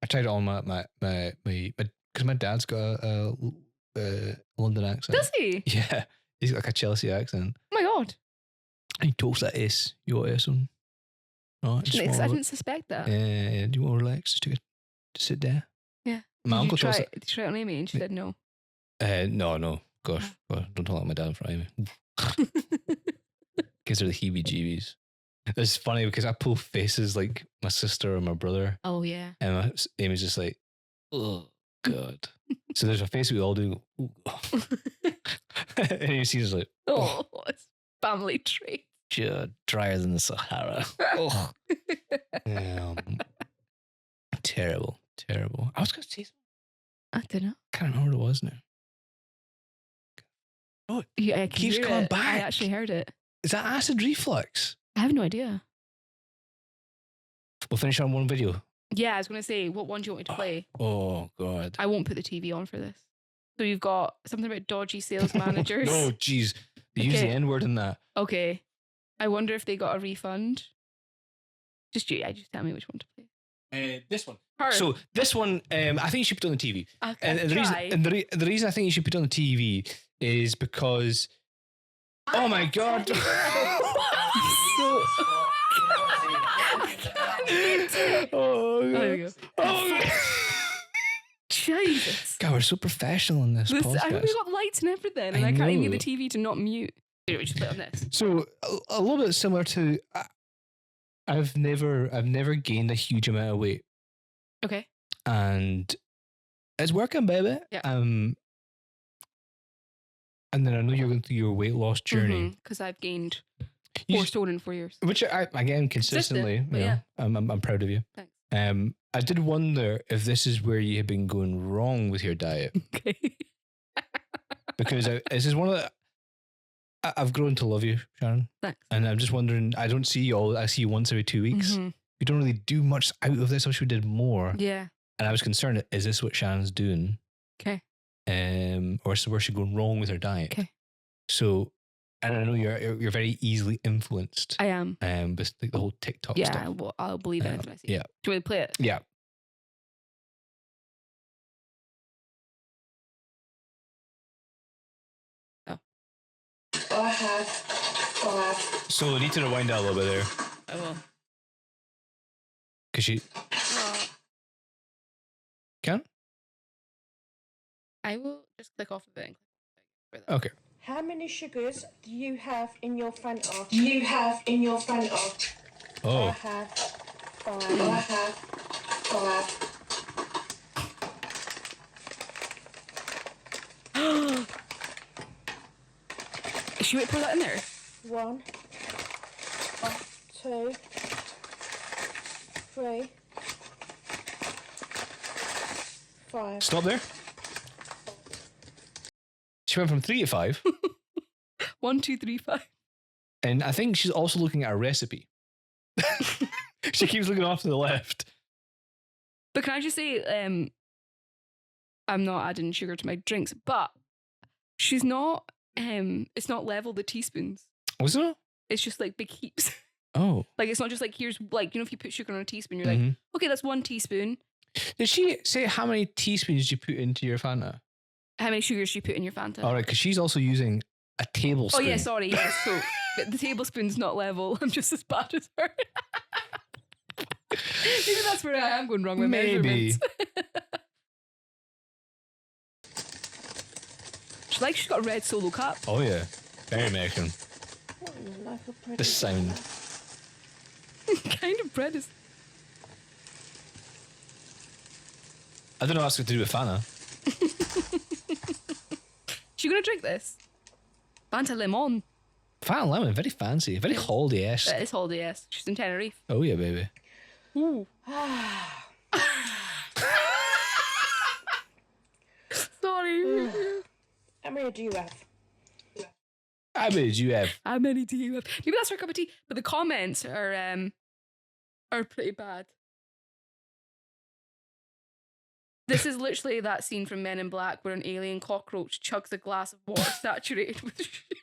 I tried it on my because my dad's got a London accent. Does he? Yeah, he's got like a Chelsea accent. Oh my god! He talks like S. You got S on? No, I didn't suspect that. Yeah. Do you want to relax? Just sit there. Yeah. My uncle did talks. you try it on Amy and she said no. No. Gosh, don't talk like my dad in front of me. Gives her the heebie-jeebies. It's funny because I pull faces like my sister or my brother. Oh yeah. And Amy's just like, oh God. So there's a face we all do. And you see us like, Oh, it's family trait. drier than the Sahara. Oh. Terrible. I was going to say something. I don't know. I can't remember what it was now. Oh, Yeah, I can keeps hear coming it. I back. actually heard it. Is that acid reflux? I have no idea. We'll finish on one video. Yeah, I was going to say, what one do you want me to play? Oh God. I won't put the TV on for this. So you've got something about dodgy sales managers. No, jeez. They use the Okay. N-word in that. Okay. I wonder if they got a refund. Just tell me which one to play. This one. Her. So this one, I think you should put it on the TV. Okay, And the reason I think you should put it on the TV is because, oh my God. Oh, there we go. Oh, Jesus. God, we're so professional in this I podcast. mean, we got lights and everything, and I I can't even know. get the TV to not mute. Anyway, just put it on this. So a little bit similar to, I've never gained a huge amount of weight, Okay. and it's working, baby. Yeah. And then I know you're going through your weight loss journey, Because I've gained You 4 just- stone in 4 years. which I again consistently. Consistent, but you know, yeah. I'm proud of you. Thanks. I did wonder if this is where you have been going wrong with your diet, Okay. because this is one of the. I've grown to love you, Shannon. Thanks. And I'm just wondering, I don't see you all, I see you once every 2 weeks. Mhm. You don't really do much out of this. I wish we did more. Yeah. And I was concerned, is this what Shannon's doing? Okay. Or is where she's going wrong with her diet? Okay. So, and I know you're very easily influenced. I am. With like the whole TikTok Yeah, stuff. well, I'll believe anything I see. Yeah. Do you want me to play it? Yeah. I have 5. So we need to rewind that a little bit there. I will. Because she can? I will just click off of it. And Okay. How many sugars do you have in your Fanta? Do you have in your Fanta? I Oh. have 5. I have 5. Should we put that in there? 1, 2, 3, 5. Stop there. She went from 3 to 5. 1, 2, 3, 5. And I think she's also looking at a recipe. She keeps looking off to the left. But can I just say, I'm not adding sugar to my drinks, but she's not. It's not level the teaspoons. Was it? It's just like big heaps. Oh. Like it's not just like here's like if you put sugar on a teaspoon, you're like, Mhm. okay, that's 1 teaspoon. Did she say how many teaspoons you put into your Fanta? How many sugars do you put in your Fanta? All right, because she's also using a tablespoon. Oh yeah, sorry. Yes, so the tablespoon's not level. I'm just as bad as her. Maybe that's where I am going wrong with Maybe. measurements. She's got a red solo cup. Oh yeah, very American. What in the life of bread The is sound. that? Kind of bread is. I don't know what's got to do with Fanta. She gonna drink this? Fanta Lemon. Fanta lemon, very fancy, very holiday-esque. That is holiday, yes. She's in Tenerife. Oh yeah, baby. Ooh. Sorry. How many do you have? How many did you have? How many do you have? Maybe that's her cup of tea. But the comments are pretty bad. This is literally that scene from Men in Black where an alien cockroach chugs a glass of water saturated with sugar.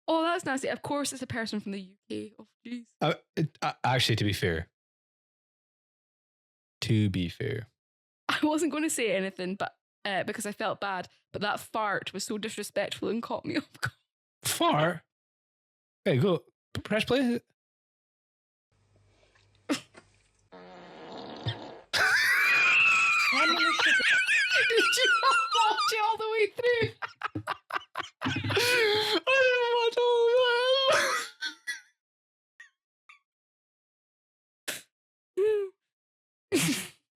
Oh, that's nasty. Of course, it's a person from the UK. Oh, jeez. Actually, to be fair. I wasn't going to say anything, but because I felt bad. But that fart was so disrespectful and caught me off guard. Fart? There you go. Press play. How many sugars? Did you not watch it all the way through? I didn't watch all of that.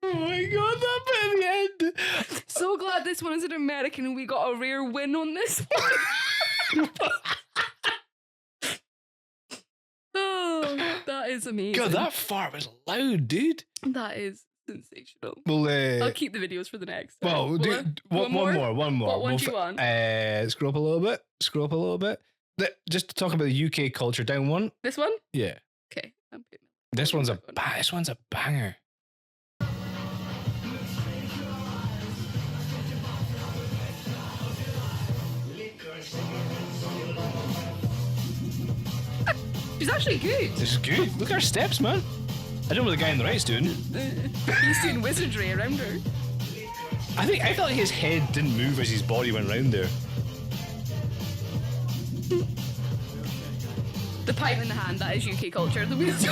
Oh my god, that bit at the end. So glad this one is an American and we got a rare win on this one. Oh, that is amazing. God, that fart was loud, dude. That is sensational. Well, I'll keep the videos for the next. well, Will I? one more. What one do you We'll want? Scroll up a little bit. Just to talk about the UK culture, down one. This one? Yeah. Okay. I'm putting This one's a back on. this one's a banger. She's actually good. This is good. Look at her steps, man. I don't know what the guy on the right's doing. He's doing wizardry around her. I felt like his head didn't move as his body went round there. The pipe in the hand, that is UK culture. The wheels.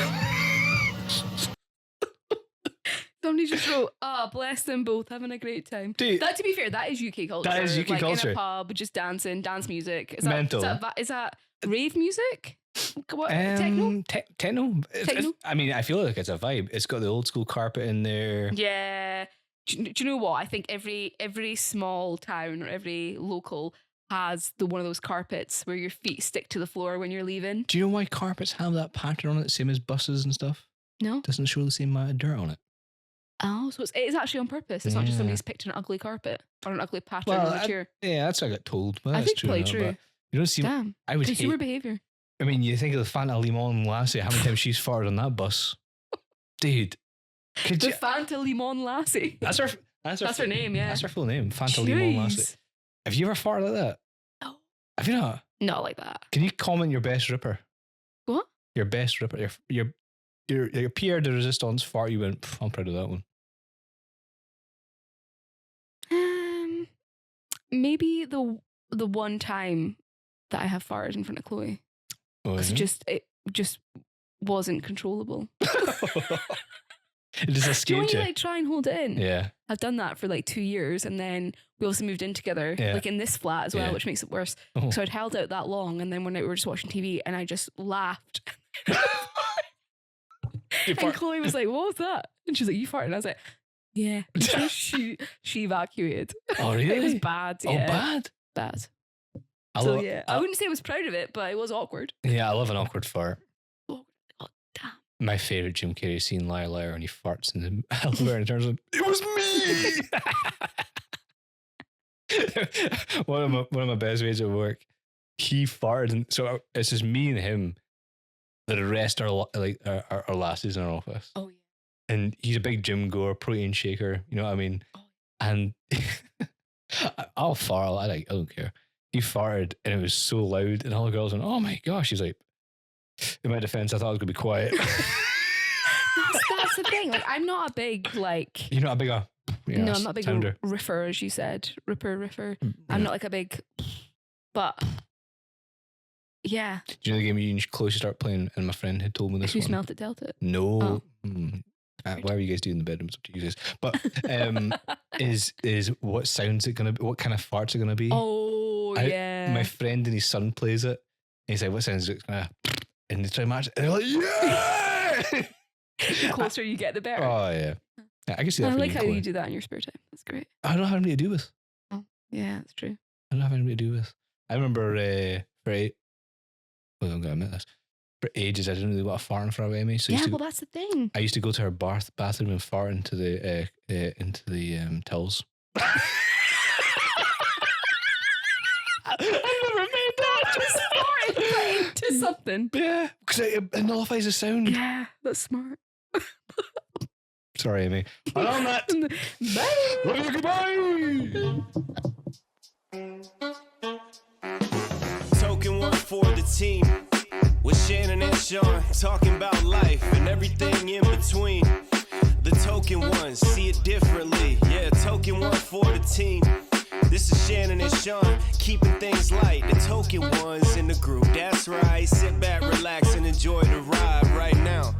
Somebody just wrote, bless them both, having a great time. Dude, that, to be fair, that is UK culture. That is UK like culture. in a pub, just dancing, dance music. Is Mental. Is that rave music? What, techno? Techno? Techno? I mean, I feel like it's a vibe. It's got the old school carpet in there. Yeah. Do you know what? I think every small town or every local has one of those carpets where your feet stick to the floor when you're leaving. Do you know why carpets have that pattern on it, same as buses and stuff? No. Doesn't show the same amount of dirt on it. Oh, so it's actually on purpose. It's not just Yeah. somebody's picked an ugly carpet or an ugly pattern on a chair. Yeah, that's what I got told. Well, I that's think true. probably or not, true. but you don't see. Damn. I would Consumer hate. behavior. I mean, you think of the Fanta Limon Lassie, how many times she's farted on that bus, dude? Could The you? Fanta Limon Lassie. That's her. That's her name, yeah. That's her full name, Fanta Limon Lassie. Jeez. Have you ever farted like that? No. Have you not? Not like that. Can you comment your best ripper? What? Your best ripper. Your Pierre de Resistance fart. You went. I'm proud of that one. Maybe the one time that I have farted in front of Chloe. Oh, Because yeah? it just wasn't controllable. It just Do you know escaped when you you. like try and hold it in? Yeah. I've done that for like 2 years, and then we also moved in together, Yeah. like in this flat as well, Yeah. which makes it worse. Oh. So I'd held out that long, and then one night we were just watching TV, and I just laughed. You And fart- Chloe was like, "What was that?" And she was like, "You farted." And I was like, "Yeah." So she evacuated. Oh, really? It was bad. Oh, Yeah, bad. bad. I So love, yeah, I wouldn't say I was proud of it, but it was awkward. yeah, I love an awkward fart. Oh, damn. My favorite Jim Carrey scene, Liar Liar, and he farts in the elevator and turns on. It was me. one of my best mates at work. He farted, and so it's just me and him. The rest are our lasses in our office, Oh yeah. and he's a big gym goer, protein shaker. You know what I mean? Oh. And I'll fart. I don't care. He farted, and it was so loud, and all the girls went, "Oh my gosh!" He's like, in my defense, I thought I was gonna be quiet. That's the thing. Like, I'm not a big like. You're not a big No, I'm not a big sounder. riffer, as you said. Ripper. Yeah. I'm not like a big. But yeah, Do you know the game you and Chloe start playing? And my friend had told me this who one. smelt it dealt it. No. Oh. Whatever you guys do in the bedroom, it's up to you guys. But is what sounds it gonna be? What kind of farts it gonna be? Oh yeah. My friend and his son plays it. And he's like, "What sounds it gonna?" And they try to match it. And they're like, "Yeah!" The closer you get, the better. Oh yeah. I can see that. I for like you, how Chloe. you do that in your spare time. That's great. I don't have anything to do with. Yeah, that's true. I don't have anything to do with. I remember I'm gonna admit this. For ages, I didn't really want to fart in front of Amy. So I Yeah, used to, well, that's the thing. I used to go to her bathroom and fart into the towels. I never made that. Just farting into something. Yeah, because it nullifies the sound. Yeah, that's smart. Sorry, Amy. And on that, Bye. love you, goodbye. Token one for the team. With Shannon and Sean talking about life and everything in between. The token ones see it differently. Yeah, token one for the team. This is Shannon and Sean keeping things light. The token ones in the group. That's right. Sit back, relax, and enjoy the ride right now.